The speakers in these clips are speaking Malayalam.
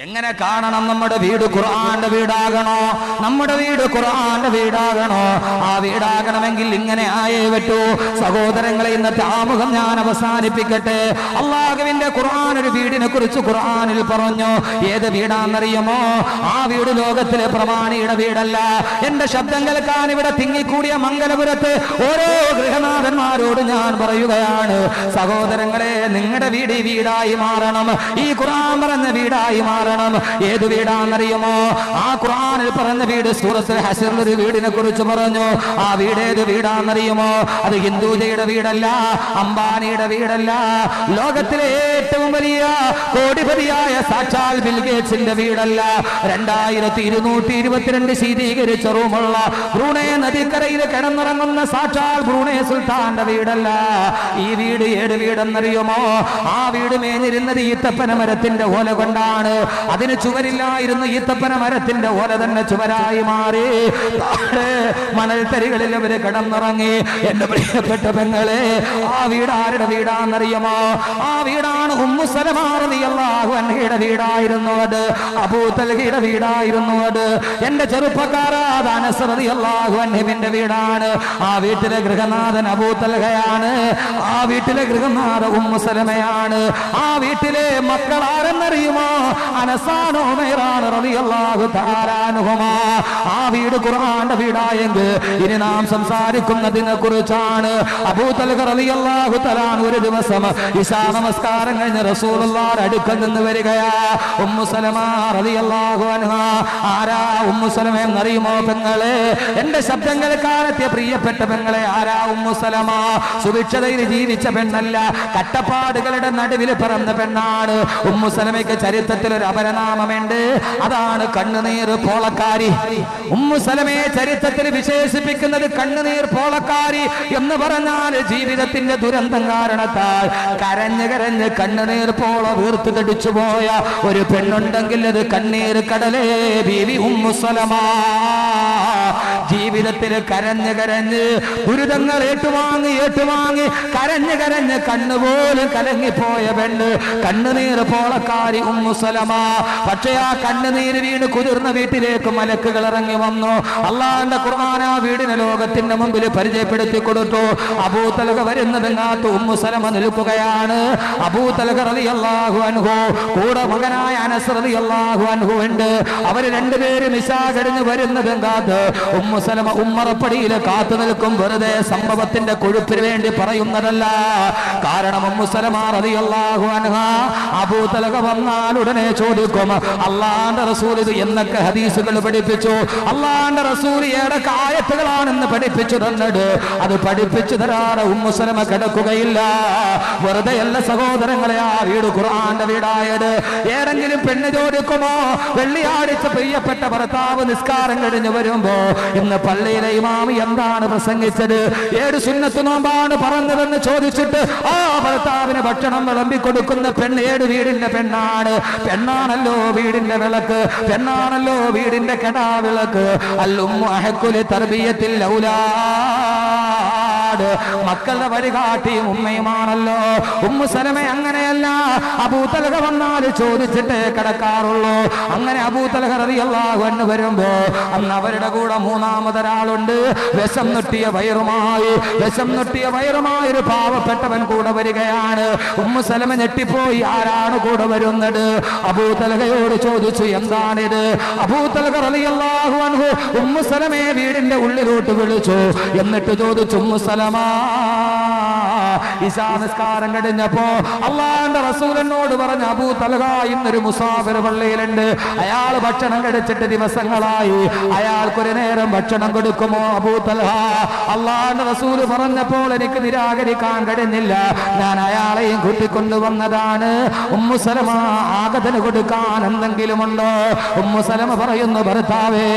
എങ്ങനെ കാണണം? നമ്മുടെ വീട് ഖുർആന്റെ വീടാകണോ? നമ്മുടെ വീട് ഖുർആന്റെ വീടാകണോ? ആ വീടാകണമെങ്കിൽ ഇങ്ങനെ ആയേ പറ്റൂ. സഹോദരങ്ങളെ, ഇന്നത്തെ ആമുഖം ഞാൻ അവസാനിപ്പിക്കട്ടെ. അല്ലാഹുവിന്റെ ഖുർആൻ ഒരു വീടിനെ കുറിച്ച് ഖുർആനിൽ പറഞ്ഞു. ഏത് വീടാണെന്നറിയുമോ? ആ വീട് ലോകത്തിലെ പ്രമാണിയുടെ വീടല്ല. എന്റെ ശബ്ദം കേൾക്കാൻ ഇവിടെ തിങ്ങിക്കൂടിയ മംഗലപുരത്ത് ഓരോ ഗൃഹനാഥന്മാരോട് ഞാൻ പറയുകയാണ്, സഹോദരങ്ങളെ, നിങ്ങളുടെ വീട് ഈ വീടായി മാറണം. ഈ ഖുർആൻ പറഞ്ഞ വീടായി മാറണം. ഏത് വീടാണെന്നറിയുമോ? ആ ഖുർആനിൽ പറഞ്ഞ വീട് സൂറത്തുൽ ഹശ്റിൽ ഒരു വീടിനെ കുറിച്ച് പറഞ്ഞു. ആ വീട് ഏത് വീടാണെന്നറിയുമോ? അത് ഹിന്ദുജയുടെ വീടല്ല, അംബാനിയുടെ വീടല്ല, ലോകത്തിലെ ഏറ്റവും വലിയ കോടിപതിയായ സാക്ഷാൽ ബിൽ ഗേറ്റ്സിന്റെ വീടല്ല, 2222 ശീതീകരിച്ച റൂമുള്ള ബ്രൂണേ നദിക്കരയിൽ കിടന്നിറങ്ങുന്ന സാക്ഷാൽ ബ്രൂണേ സുൽത്താന്റെ വീടല്ല. ഈ വീട് ഏത് വീടെന്നറിയുമോ? ആ വീട് മേഞ്ഞിരുന്നത് ഈത്തപ്പന മരത്തിന്റെ ഓല കൊണ്ടാണ്. അതിന് ചുവരില്ലായിരുന്നു, ഈത്തപ്പന മരത്തിന്റെ ഓല തന്നെ ചുവരായി മാറി. മണൽത്തരികളിൽ അവര് കിടന്നിറങ്ങി. എന്റെ പ്രിയപ്പെട്ട പെങ്ങളെ, ആ വീട് ആരുടെ വീടാണെന്നറിയുമോ? ആ വീടാണ് ഉമ്മു സലമ റളിയല്ലാഹു അൻഹയുടെ വീടായിരുന്നു. അത് അബൂ തൽഹയുടെ വീടായിരുന്നു. അത് എന്റെ ചെറുപ്പക്കാരാ, അനസ് റളിയല്ലാഹു അൻഹുവിന്റെ വീടാണ്. ആ വീട്ടിലെ ഗൃഹനാഥൻ അബൂ തൽഹയാണ്. ആ വീട്ടിലെ ഗൃഹനാഥ ഉമ്മു സലമയാണ്. ആ വീട്ടിലെ മക്കൾ ആരെന്നറിയുമോ? അനസാനോ ഉമൈറാൻ റളിയല്ലാഹു തആല അൻഹുമാ. ആ വീട് ഖുർആന്റെ വീടായെങ്കിൽ ഇനി നാം സംസാരിക്കുന്നതിനെ കുറിച്ചാണ്. അബൂ തൽഹ റളിയല്ലാഹു തആല ഒരു ദിവസം ഇശാ നമസ്കാരം കഴിഞ്ഞ് റസൂലുള്ളാഹിന്റെ അടുക്കൽ നിന്ന് വരികയാ. ഉമ്മു സലമ റളിയല്ലാഹു അൻഹാ. ആരാ ഉമ്മു സലമ എന്നറിയുമോ പെങ്ങളെ? എന്റെ ശബ്ദം കേൾക്കാനെത്തിയ പ്രിയപ്പെട്ട പെങ്ങളെ, ആരാ ഉമ്മു സലമ? സുഭിക്ഷതയിൽ ജീവിച്ച പെണ്ണല്ല, കട്ടപ്പാടുകളുടെ നടുവിൽ പിറന്ന പെണ്ണാണ്. ഉമ്മു സലമയ്ക്ക് ചരിത്രത്തിൽ ഒരു അപരനാമമുണ്ട്, അതാണ് കണ്ണുനീർ പോളക്കാരി. ഉമ്മു സലമയെ ചരിത്രത്തിൽ വിശേഷിപ്പിക്കുന്നത് കണ്ണുനീർ പോളക്കാരി എന്ന് പറഞ്ഞാൽ ജീവിതത്തിന്റെ ദുരന്തം കാരണത്താൽ കരഞ്ഞ് കരഞ്ഞ് കണ്ണുനീർ പോള വീർത്തു തടിച്ചു പോയ ഒരു പെണ്ണുണ്ടെങ്കിൽ അത് കണ്ണീർ കടലേ ബീവി ഉമ്മു സലമ. ജീവിതത്തിൽ കരഞ്ഞ് കരഞ്ഞ് ദുരിതങ്ങൾ ഏറ്റുവാങ്ങി കരഞ്ഞ് കരഞ്ഞ് കണ്ണുപോലും കലങ്ങിപ്പോയ പെണ്ണ് കണ്ണുനീർ പോളക്കാരി ഉമ്മു സലമ. പക്ഷേ ആ കണ്ണുനീര് വീണ് കുതിർന്ന വീട്ടിലേക്ക് മലക്കുകൾ ഇറങ്ങി വന്നു. അള്ളാഹുവിന്റെ ഖുർആൻ ആ വീടിനെ ലോകത്തിന്റെ മുമ്പിൽ പരിചയപ്പെടുത്തി കൊടുത്തു. അബൂ തൽഹ വരുന്നതിനകത്ത് ഉമ്മു സലമ നിൽക്കുകയാണ്. അബൂ തൽഹ റളിയല്ലാഹു അൻഹു കൂടെ മകനായ അനസ് റളിയല്ലാഹു അൻഹു ഉണ്ട്. അവര് രണ്ടുപേരും ഇശാ കഴിഞ്ഞ് വരുന്നതിനകത്ത് ഉമ്മു സലമ ഉമ്മറപ്പടിയിൽ കാത്തു നിൽക്കും. വെറുതെ സംഭവത്തിന്റെ കൊഴുപ്പിന് വേണ്ടി പറയുന്നതല്ല. കാരണം ഉമ്മു സലമ റളിയല്ലാഹു അൻഹാ അബൂ തൽഹ വന്നാൽ ഉടനെ ചോദിക്കും, അള്ളാന്റെ റസൂൽ ഇത് എന്നൊക്കെ ഹദീസുകൾ പഠിപ്പിച്ചു, അള്ളാന്റെ റസൂൽ ഏതൊക്കെ ആയത്തുകളാണെന്ന് പഠിപ്പിച്ചു തന്നത്. അത് പഠിപ്പിച്ചു തരാതെ ഉമ്മു സലമ കിടക്കുകയില്ല. വെറുതെ അല്ല സഹോദരങ്ങളെ ആ വീട് ഖുർആന്റെ വീടായത്. ഏതെങ്കിലും പെണ്ണ് ചോദിക്കുമോ? വെള്ളിയാഴ്ച പ്രിയപ്പെട്ട ഭർത്താവ് നിസ്കാരം കഴിഞ്ഞ് വരുമ്പോ, ഇന്ന് പള്ളിയിലെ ഇമാമി എന്താണ് പ്രസംഗിച്ചത്, ഏത് സുന്നത്ത് നോമ്പാണ് പറഞ്ഞതെന്ന് ചോദിച്ചിട്ട് ആ ഭർത്താവിന് ഭക്ഷണം വിളമ്പി കൊടുക്കുന്ന പെണ്ണ് ഏത് വീടിന്റെ പെണ്ണാണ്? പെണ്ണാണല്ലോ വീടിന്റെ വിളക്ക്, പെണ്ണാണല്ലോ വീടിന്റെ കെടാവിളക്ക്. അല്ലുമ്മു അഹഖുലി തർബിയത്തിൽ ഔലാദ്, മക്കളുടെ വഴികാട്ടിയും ഉമ്മയുമാണല്ലോ. ഉമ്മു സലമ അങ്ങനെയല്ല. അബൂ തൽഹ വന്നാൽ ചോദിച്ചിട്ടേ കിടക്കാറുള്ളൂ. അങ്ങനെ അബൂ തൽഹ റളിയല്ലാഹു അൻഹു വരുമ്പോ അന്ന് അവരുടെ കൂടെ മൂന്നാമതൊരാളുണ്ട്. വിഷം നുട്ടിയ വയറുമായി ഒരു പാവപ്പെട്ടവൻ കൂടെ വരികയാണ്. ഉമ്മു സലമ ഞെട്ടിപ്പോയി. ആരാണ് കൂടെ വരുന്നത്? അബൂ തൽഹയോട് ചോദിച്ചു, എന്താണിത്? അബൂ തൽഹ റളിയല്ലാഹു അൻഹു ഉമ്മു സലമയെ വീടിന്റെ ഉള്ളിലോട്ട് വിളിച്ചു. എന്നിട്ട് ചോദിച്ചു, ഉമ്മു സലമ, ഇശാ നിസ്കാരം കഴിഞ്ഞപ്പോ അള്ളാഹുവിന്റെ റസൂൽ എന്നോട് പറഞ്ഞു, അബൂ തൽഹ ഇന്നൊരു മുസാഫിർ പള്ളിയിലുണ്ട്, അയാൾ ഭക്ഷണം കഴിച്ചിട്ട് ദിവസങ്ങളായി, അയാൾക്കൊരു നേരം ഭക്ഷണം കൊടുക്കുമോ അബൂ തൽഹ? അള്ളാഹുവിന്റെ റസൂൽ പറഞ്ഞപ്പോൾ എനിക്ക് നിരാകരിക്കാൻ കഴിഞ്ഞില്ല. ഞാൻ അയാളെയും കൂട്ടിക്കൊണ്ടുവന്നതാണ്. ഉമ്മു സലമ, ആഗതന് കൊടുക്കാൻ എന്തെങ്കിലും ഉണ്ടോ? ഉമ്മു സലമ പറയുന്നു, ഭർത്താവേ,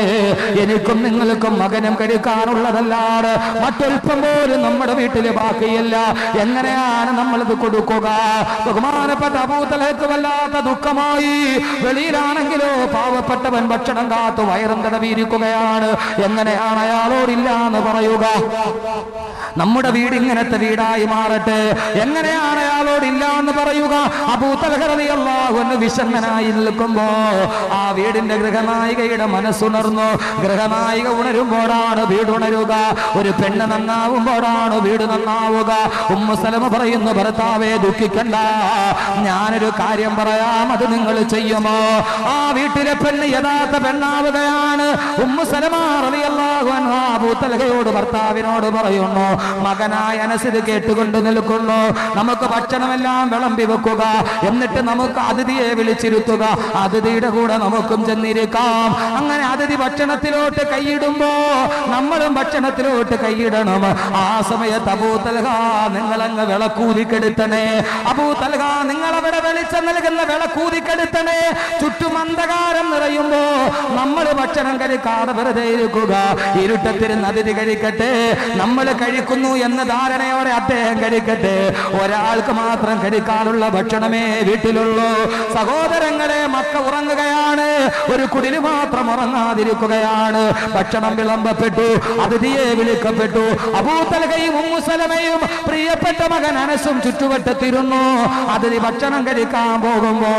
എനിക്കും നിങ്ങൾക്കും മകനും കഴിക്കാനുള്ളതല്ലാതെ മറ്റൊൽപ്പം പോലും നമ്മുടെ വീട്ടില് ബാക്കിയില്ല. എങ്ങനെയാണ് നമ്മളിത് കൊടുക്കുക? ബഹുമാനപ്പെട്ട അബൂ തൽഹയ്ക്ക് വല്ലാത്ത ദുഃഖമായി. വെളിയിലാണെങ്കിലോ പാവപ്പെട്ടവൻ ഭക്ഷണം കാത്തു വയറും തടവിയിരിക്കുകയാണ്. എങ്ങനെയാണ് അയാളോടില്ല എന്ന് പറയുക? നമ്മുടെ വീട് ഇങ്ങനത്തെ വീടായി മാറട്ടെ, എങ്ങനെയാണ് അയാളോടില്ല എന്ന് പറയുക? അബൂ തൽഹ റളിയല്ലാഹു അൻഹു വിഷണ്ണനായി നിൽക്കുമ്പോ ആ വീടിന്റെ ഗൃഹനായികയുടെ മനസ്സുണർന്നു. ഗൃഹനായിക ഉണരുമ്പോഴാണ് വീട് ഉണരുക. ഒരു പെണ്ണ് നന്നാവുമ്പോഴാണ് വീട് നന്നാവുക. ഉമ്മു സലമ പറയുന്നു, ഭർത്താവേ ദുഃഖിക്കണ്ട, ഞാനൊരു കാര്യം പറയാം, അത് നിങ്ങൾ ചെയ്യുമോ? ആ വീട്ടിലെ പെണ്ണ് യഥാർത്ഥ പെണ്ണാവുകയാണ്. ഉമ്മു സലമ റളിയല്ലാഹു അൻഹ അബൂ തൽഹയോട് ഭർത്താവിനോട് പറയുന്നു, മകനായ അനസ് ഇത് കേട്ടുകൊണ്ട് നിൽക്കുന്നു, നമുക്ക് ഭക്ഷണമെല്ലാം വിളമ്പി വെക്കുക, എന്നിട്ട് നമുക്ക് അതിഥിയെ വിളിച്ചിരുത്തുക, അതിഥിയുടെ കൂടെ നമുക്കും ചെന്നിരിക്കാം. അങ്ങനെ അതിഥി ഭക്ഷണത്തിലോട്ട് കൈയിടുമ്പോ നമ്മളും ഭക്ഷണത്തിലോട്ട് കൈയിടണം. ആ സമയത്ത് അബൂ തൽഹ നിങ്ങളങ്ങ് വിളക്കൂതിക്കെടുത്തണേ, അബൂ തൽഹ നിങ്ങളവിടെ വെളിച്ചം നൽകുന്ന വിളക്കൂതിക്കെടുത്തണേ. ചുറ്റും അന്ധകാരം നിറയുമ്പോ നമ്മൾ ഭക്ഷണം കഴിക്കാതെ വെറുതെ ഇരിക്കുക. ഇരുട്ടത്തിരുന്ന് അതിഥി കഴിക്കട്ടെ, നമ്മൾ കഴിക്കുന്നു എന്ന ധാരണയോടെ അദ്ദേഹം കഴിക്കട്ടെ. ഒരാൾക്ക് മാത്രം കഴിക്കാനുള്ള ഭക്ഷണമേ വീട്ടിലുള്ളൂ. സഹോദരങ്ങളെ, മക്ക ഉറങ്ങുകയാണ്, ഒരു കുടില് മാത്രം ഉറങ്ങാതിരിക്കുകയാണ്. ഭക്ഷണം വിളമ്പപ്പെട്ടു, അതിഥിയെ വിളിക്കപ്പെട്ടു. അബൂ തൽഹയും ഉമ്മു സലമയും പ്രിയപ്പെട്ട മകൻ അനസും ചുറ്റുവട്ടത്തിരുന്നു. അതിഥി ഭക്ഷണം കഴിക്കാൻ പോകുമ്പോ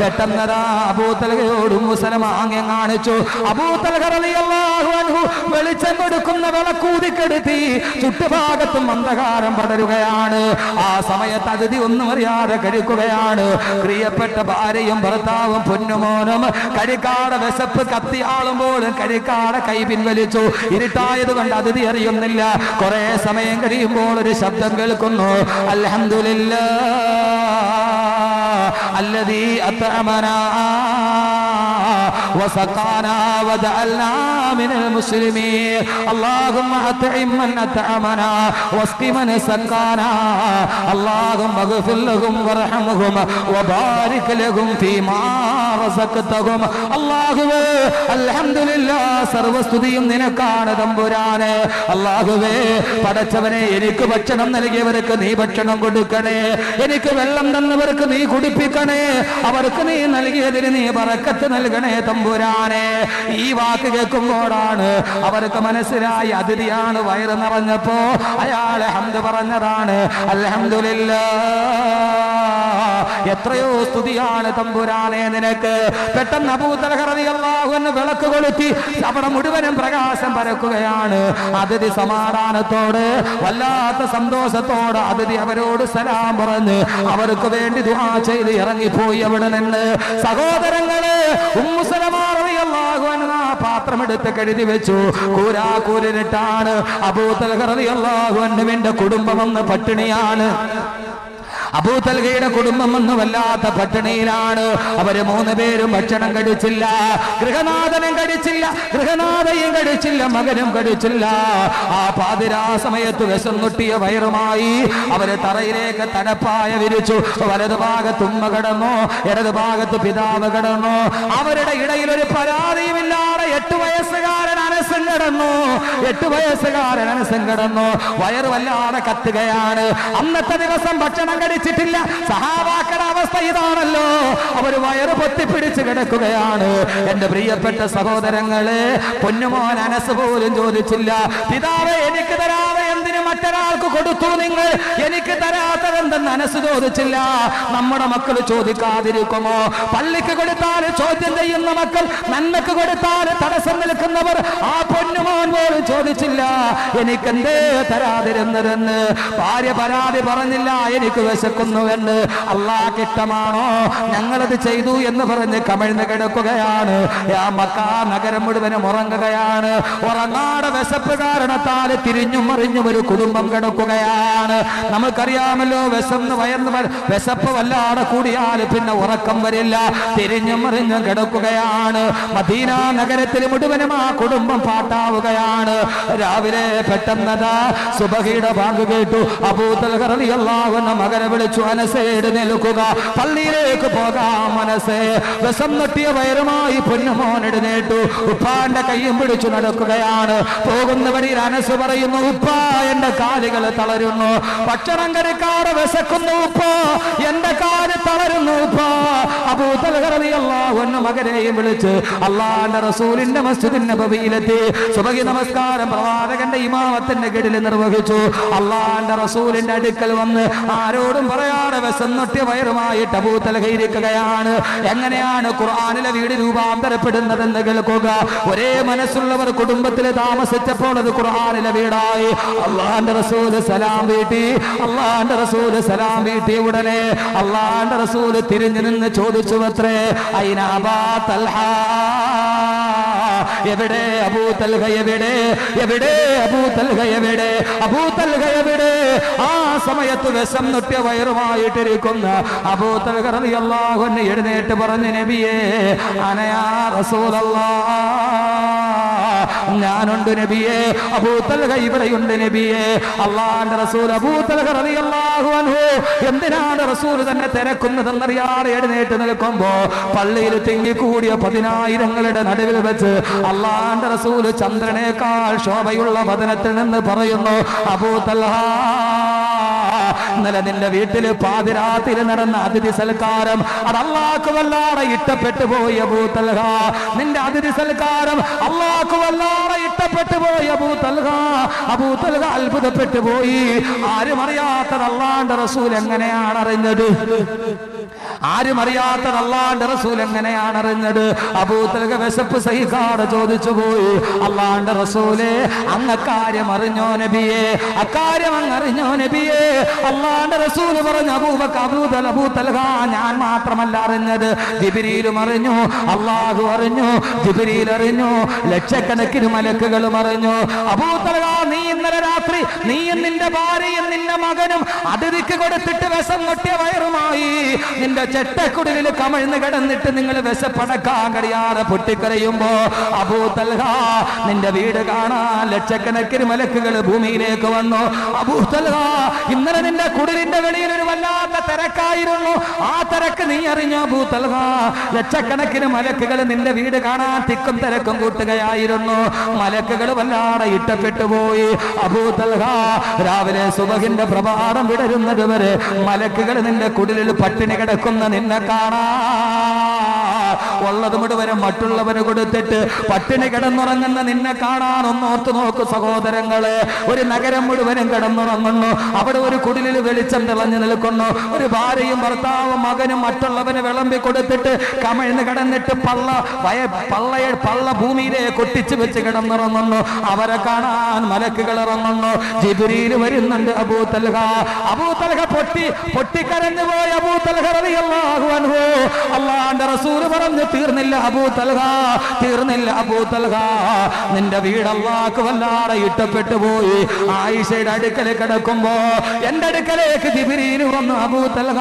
പെട്ടെന്നതാ അബൂ തൽഹയോട് ഉമ്മു സലമ ആംഗ്യം കാണിച്ചു. അബൂ തൽഹ റളിയല്ലാഹു അൻഹു വെളിച്ചം കൊടുക്കുന്ന വിളക്കൂതിക്കെടുത്തി. ചുറ്റുഭാഗത്തും അന്ധകാരം പടരുകയാണ്. ആ സമയത്ത് അതിഥി ഒന്നും അറിയാതെ കഴിക്കുകയാണ്. പ്രിയപ്പെട്ട ഭാര്യയും ഭർത്താവും പൊന്നുമോനും കഴിക്കാടെ വിശപ്പ് കത്തിയാളുമ്പോഴും കഴിക്കാടെ കൈ പിൻവലിച്ചു. ഇരുട്ടായത് കൊണ്ട് അതിഥി അറിയുന്നില്ല. കുറെ സമയം കഴിയുമ്പോൾ ഒരു ശബ്ദം കേൾക്കുന്നു, അൽഹംദുലില്ലാ الذي أطعمنا وسقانا وجعلنا من المسلمين اللهم أطعم من أطعمنا واسق من سقانا اللهم اغفر لهم وارحمهم وبارك لهم فيما رزقتهم. അല്ലാഹുവേ അൽഹംദുലില്ലാ, സർവസ്തുതിയും നിനക്കാണ് തമ്പുരാനെ. അല്ലാഹുവേ പടച്ചവനെ, എനിക്ക് ഭക്ഷണം നൽകിയവർക്ക് നീ ഭക്ഷണം കൊടുക്കണേ, എനിക്ക് വെള്ളം തന്നവർക്ക് നീ കുടിപ്പിക്കണേ, അവർക്ക് നീ നൽകിയതിന് നീ ബറക്കത്ത് നൽകണേ തമ്പുരാനെ. ഈ വാക്ക് കേൾക്കുമ്പോഴാണ് അവർക്ക് മനസ്സിലായി അതിഥിയാണ് വയറ് നിറഞ്ഞപ്പോ അയാളെ ഹംദ് പറഞ്ഞതാണ്. അൽഹംദുലില്ലാ, എത്രയോ സ്തുതിയാണ് തമ്പുരാനെ നിനക്ക്. പെട്ടെന്ന് അബൂ തൽഹ റളിയല്ലാഹു അൻഹു വിളക്ക് കൊളുത്തി. അവിടെ മുഴുവനും പ്രകാശം പരക്കുകയാണ്. അതിഥി സമാധാനത്തോട് വല്ലാത്ത സന്തോഷത്തോട് അതിഥി അവരോട് സലാം പറഞ്ഞ് അവർക്ക് വേണ്ടി ദുആ ചെയ്ത് ഇറങ്ങിപ്പോയി അവിടെ നിന്ന്. സഹോദരങ്ങളെ, ഉമ്മു സലമ റളിയല്ലാഹു അൻഹ പാത്രമെടുത്ത് കഴുതി വെച്ചു. കൂരാക്കൂരിട്ടാണ് അബൂ തൽഹ റളിയല്ലാഹു അൻഹുവിന്റെ കുടുംബം ഒന്ന് പട്ടിണിയാണ്. അബൂ തൽഹയുടെ കുടുംബം ഒന്ന് വല്ലാത്ത പട്ടിണിയിലാണ്. അവര് 3 പേരും ഭക്ഷണം കഴിച്ചില്ല. ഗൃഹനാഥനും കഴിച്ചില്ല, ഗൃഹനാഥയും കഴിച്ചില്ല, മകനും കഴിച്ചില്ല. ആ പാതിരാ സമയത്ത് വിശന്നൊട്ടിയ വയറുമായി അവര് തറയിലേക്ക് തണപ്പായ വിരിച്ചു. വലതു ഭാഗത്ത് ഉമ്മ കിടന്നു, ഇടതു ഭാഗത്ത് പിതാവ് കിടന്നു. അവരുടെ ഇടയിൽ ഒരു പരാതിയുമില്ലാതെ 8 വയസ്സുകാരൻ അനസും കിടന്നു. 8 വയസ്സുകാരൻ അനസും കിടന്നു. വയറ് വല്ലാതെ കത്തുകയാണ്. അന്നത്തെ ദിവസം ഭക്ഷണം കഴിച്ചിട്ടില്ല. സഹാബാക്കളുടെ അവസ്ഥ ഇതാണല്ലോ, അവർ വയറ് പൊത്തിപ്പിടിച്ച് കിടക്കുകയാണ്. എന്റെ പ്രിയപ്പെട്ട സഹോദരങ്ങളെ, പൊന്നുമോൻ അനസ് പോലും ചോദിച്ചില്ല, പിതാവേ എനിക്ക് തരാതെ എന്തിന് മറ്റൊരാൾക്ക് കൊടുത്തു നിങ്ങൾ, എനിക്ക് തരാത്തതെന്തെന്ന് അനസ് ചോദിച്ചില്ല. നമ്മുടെ മക്കൾ ചോദിക്കാതിരിക്കുമോ? പള്ളിക്ക് കൊടുത്താൽ ചോദ്യം ചെയ്യുന്ന മക്കൾ, നന്മക്ക് കൊടുത്താൽ തടസ്സം നിൽക്കുന്നവർ, ആ പൊന്നുമോൻ പോലും ചോദിച്ചില്ല എനിക്കെന്തേ തരാതിരുന്നതെന്ന്. ഭാര്യ പരാതി പറഞ്ഞില്ല, എനിക്ക് വിശക്കുന്നുവെന്ന്. അല്ലാഹുവിന് ഇഷ്ടമാണോ ഞങ്ങളത് ചെയ്തു എന്ന് പറഞ്ഞ് കമിഴ്ന്ന് കിടക്കുകയാണ്. ആ മക്കാ നഗരം മുഴുവനും ഉറങ്ങുകയാണ്. ഉറങ്ങാടെ വിശപ്പ് കാരണത്താൽ തിരിഞ്ഞും മറിഞ്ഞും ഒരു കുടുംബം കിടക്കുകയാണ്. നമുക്കറിയാമല്ലോ, വിശപ്പ് വല്ലാതെ കൂടിയാൽ പിന്നെ ഉറക്കം വരില്ല. തിരിഞ്ഞും മറിഞ്ഞും കിടക്കുകയാണ്. മദീന നഗരത്തിൽ മുഴുവനും ആ കുടുംബം പാട്ടാവുകയാണ്. രാവിലെ പെട്ടെന്നതാ സുബഹിയുടെ ബാങ്ക് കേട്ടു. അബൂ തൽഹ റളിയല്ലാഹു അൻഹു മകനെ വിളിച്ചു, അനസേ എഴുന്നേൽക്കുക, പള്ളിയിലേക്ക് പോകാം അനസേ. വിഷം നൊട്ടിയ വയറുമായി പൊന്നുമോൻ എഴുന്നേറ്റു. ഉപ്പാന്റെ കയ്യും പിടിച്ചു നടക്കുകയാണ്. പോകുന്ന വഴിയിൽ അനസ് പറയുന്നു, ഉപ്പ എന്റെ കാലുകൾ തളരുന്നു, ഭക്ഷണം കഴിക്കാതെ വിശക്കുന്നു ഉപ്പ, എന്റെ കാല് തളരുന്നു ഉപ്പ. അബൂ തൽഹ റളിയല്ലാഹു അൻഹു മകനെയും വിളിച്ച് അല്ലാഹുവിന്റെ റസൂലിന്റെ മസ്ജിദുൻ നബവിയിലെത്തി സുബഹി നമസ്കാരം പ്രവാചകന്റെ ഇമാമത്തിന്റെ കീഴിൽ നിർവഹിച്ചു. അല്ലാഹുവിന്റെ റസൂലിന്റെ അടുക്കൽ വന്ന് ആരോടും പറയാതെ വിശന്നൊട്ടിയ വയറുമായിട്ട് അബൂ തൽഹ ഇരിക്കുകയാണ്. എങ്ങനെയാണ് ഖുർആനിലെ വീട് രൂപാന്തരപ്പെടുന്നതെന്ന് കേൾക്കുക. ഒരേ മനസ്സുള്ളവർ കുടുംബത്തിൽ താമസിച്ചപ്പോൾ അത് ഖുർആനിലെ വീടായി. അല്ലാഹുവിന്റെ റസൂൽ സലാം വീട്ടി, അല്ലാഹുവിന്റെ റസൂൽ സലാം വീട്ടി ഉടനെ അല്ലാഹുവിന്റെ റസൂൽ തിരിഞ്ഞു നിന്ന് ചോദിച്ചു അത്രേ, ഐന അബാ തൽഹ, എവിടെ അബൂ തൽഹ, എവിടെ എവിടെ അബൂ തൽഹ, എവിടെ അബൂ തൽഹ, എവിടെ? ആ സമയത്ത് വിഷം നൊട്ടിയ വയറുമായിട്ടിരിക്കുന്ന അബൂ തൽഹ റളിയല്ലാഹു അൻഹു എഴുന്നേറ്റ് പറഞ്ഞു, നബിയേ അനയാ റസൂലല്ലാഹ്, ഞാനുണ്ട് നബിയേ, അബൂ തൽഹ ഇവിടെയുണ്ട് നബിയേ. അല്ലാഹുവിന്റെ റസൂൽ അബൂ തൽഹ റളിയല്ലാഹു അൻഹു എന്തിനാണ് റസൂൽ തന്നെ തിരക്കുന്നതെന്നറിയാതെ എഴുന്നേറ്റ് നിൽക്കുമ്പോ പള്ളിയിൽ തിങ്ങിക്കൂടിയ 10,000ങ്ങളുടെ നടുവിൽ വെച്ച് അല്ലാഹുവിന്റെ റസൂൽ ചന്ദ്രനേക്കാൾ ശോഭയുള്ള വദനത്തിൽ നിന്ന് പറയുന്നു, അബൂ തൽഹ, ഇന്നലെ നിന്റെ വീട്ടിൽ പാതിരാത്രിയിൽ നടന്ന അതിഥി സൽക്കാരം അത് അല്ലാഹുക്ക് വല്ലാതെ ഇഷ്ടപ്പെട്ടു പോയി അബൂ തൽഹ. നിന്റെ അതിഥി സൽക്കാരം അല്ലാഹുക്ക് വല്ലാതെ ഇഷ്ടപ്പെട്ടു പോയി അബൂ തൽഹ. അബൂ തൽഹ അത്ഭുതപ്പെട്ടു പോയി. ആരും അറിയാത്തത് അല്ലാഹുവിന്റെ റസൂൽ എങ്ങനെയാണ് അറിഞ്ഞത്? ആരും അറിയാത്തത് അല്ലാഹുവിന്റെ റസൂൽ എങ്ങനെയാണ് അറിഞ്ഞത്? അബൂ തൽഹ വിശപ്പ് സഹിക്കാതെ ചോദിച്ചു പോയി, അല്ലാഹുവിന്റെ റസൂലേ, അങ്ങ് അക്കാര്യം അറിഞ്ഞോ നബിയേ? അക്കാര്യം അങ്ങ് അറിഞ്ഞോ നബിയേ? അല്ലാഹുവിന്റെ റസൂൽ പറഞ്ഞു, അബൂ തൽഹ, ഞാൻ മാത്രമല്ല അറിഞ്ഞത്, ജിബ്രീലും അറിഞ്ഞു, അല്ലാഹു അറിഞ്ഞു, ജിബ്രീൽ അറിഞ്ഞു, ലക്ഷക്കണക്കിന് മലക്കുകളും അറിഞ്ഞു. അബൂ തൽഹ, നീ ഇന്നലെ രാത്രി നീയും നിന്റെ ഭാര്യയും നിന്റെ മകനും അതിഥിക്ക് കൊടുത്തിട്ട് വിഷം കൊട്ടിയ വയറുമായി നിന്റെ ചെട്ടക്കുടലിൽ കമഴ്ന്ന് കിടന്നിട്ട് നിങ്ങൾ വിശപ്പടക്കാൻ കഴിയാതെ പൊട്ടിക്കരയുമ്പോ അബൂ തൽഹ, നിന്റെ വീട് കാണാൻ ലക്ഷക്കണക്കിന് മലക്കുകൾ ഭൂമിയിലേക്ക് വന്നു. അബൂ തൽഹ, ഇന്നലെ നിന്റെ കുടിലിന്റെ വെളിയിൽ ഒരു വല്ലാത്ത തിരക്കായിരുന്നു. ആ തിരക്ക് നീ അറിഞ്ഞു അബൂ തൽഹ? ലക്ഷക്കണക്കിന് മലക്കുകൾ നിന്റെ വീട് കാണാൻ തിക്കും തിരക്കും കൂട്ടുകയായിരുന്നു. മലക്കുകൾ വല്ലാതെ ഇഷ്ടപ്പെട്ടു പോയി. അബൂ തൽഹ, രാവിലെ സുബഹിന്റെ പ്രഭാതം വിടരുന്നത് വരെ മലക്കുകൾ നിന്റെ കുടിലിൽ പട്ടിണി കിടക്കുന്ന നിന്നെ കാണാ, ഉള്ളത് മുഴുവനും മറ്റുള്ളവന് കൊടുത്തിട്ട് പട്ടിണി കിടന്നുറങ്ങുന്ന നിന്നെ കാണാൻ ഒന്നോർത്ത് നോക്കു സഹോദരങ്ങളെ. ഒരു നഗരം മുഴുവനും കിടന്നുറങ്ങുന്നു, അവിടെ ഒരു കുടിലിൽ വെളിച്ചം തെളിഞ്ഞു നിൽക്കുന്നു. ഒരു ഭാര്യയും ഭർത്താവും മകനും മറ്റുള്ളവന് വിളമ്പി കൊടുത്തിട്ട് കമഴ്ന്ന് കിടന്നിട്ട് പള്ള ഭൂമിയിലെ കൊട്ടിച്ചു വെച്ച് കിടന്നുറങ്ങുന്നു. അവരെ കാണാൻ മലക്കുകൾ ഇറങ്ങുന്നു. ജിബ്രീൽ വരുന്നുണ്ട്. അബൂ തൽഹ, അബൂ തൽഹ പൊട്ടിക്കരഞ്ഞു പോയി. അബൂ തൽഹ റളിയല്ലാഹു അൻഹു, അല്ലാഹുവിന്റെ റസൂൽ പറഞ്ഞു, തീർന്നില്ല അബൂ തൽഹ, തീർന്നില്ല അബൂ തൽഹ, നിന്റെ വീട് അല്ലാഹുക്ക് വല്ലാതെ ഇഷ്ടപ്പെട്ടു പോയി. ആയിഷയുടെ അടുക്കൽ കിടക്കുമ്പോ എന്റെ അടുക്കലേക്ക് ജിബ്രീൽ വന്നു അബൂ തൽഹ.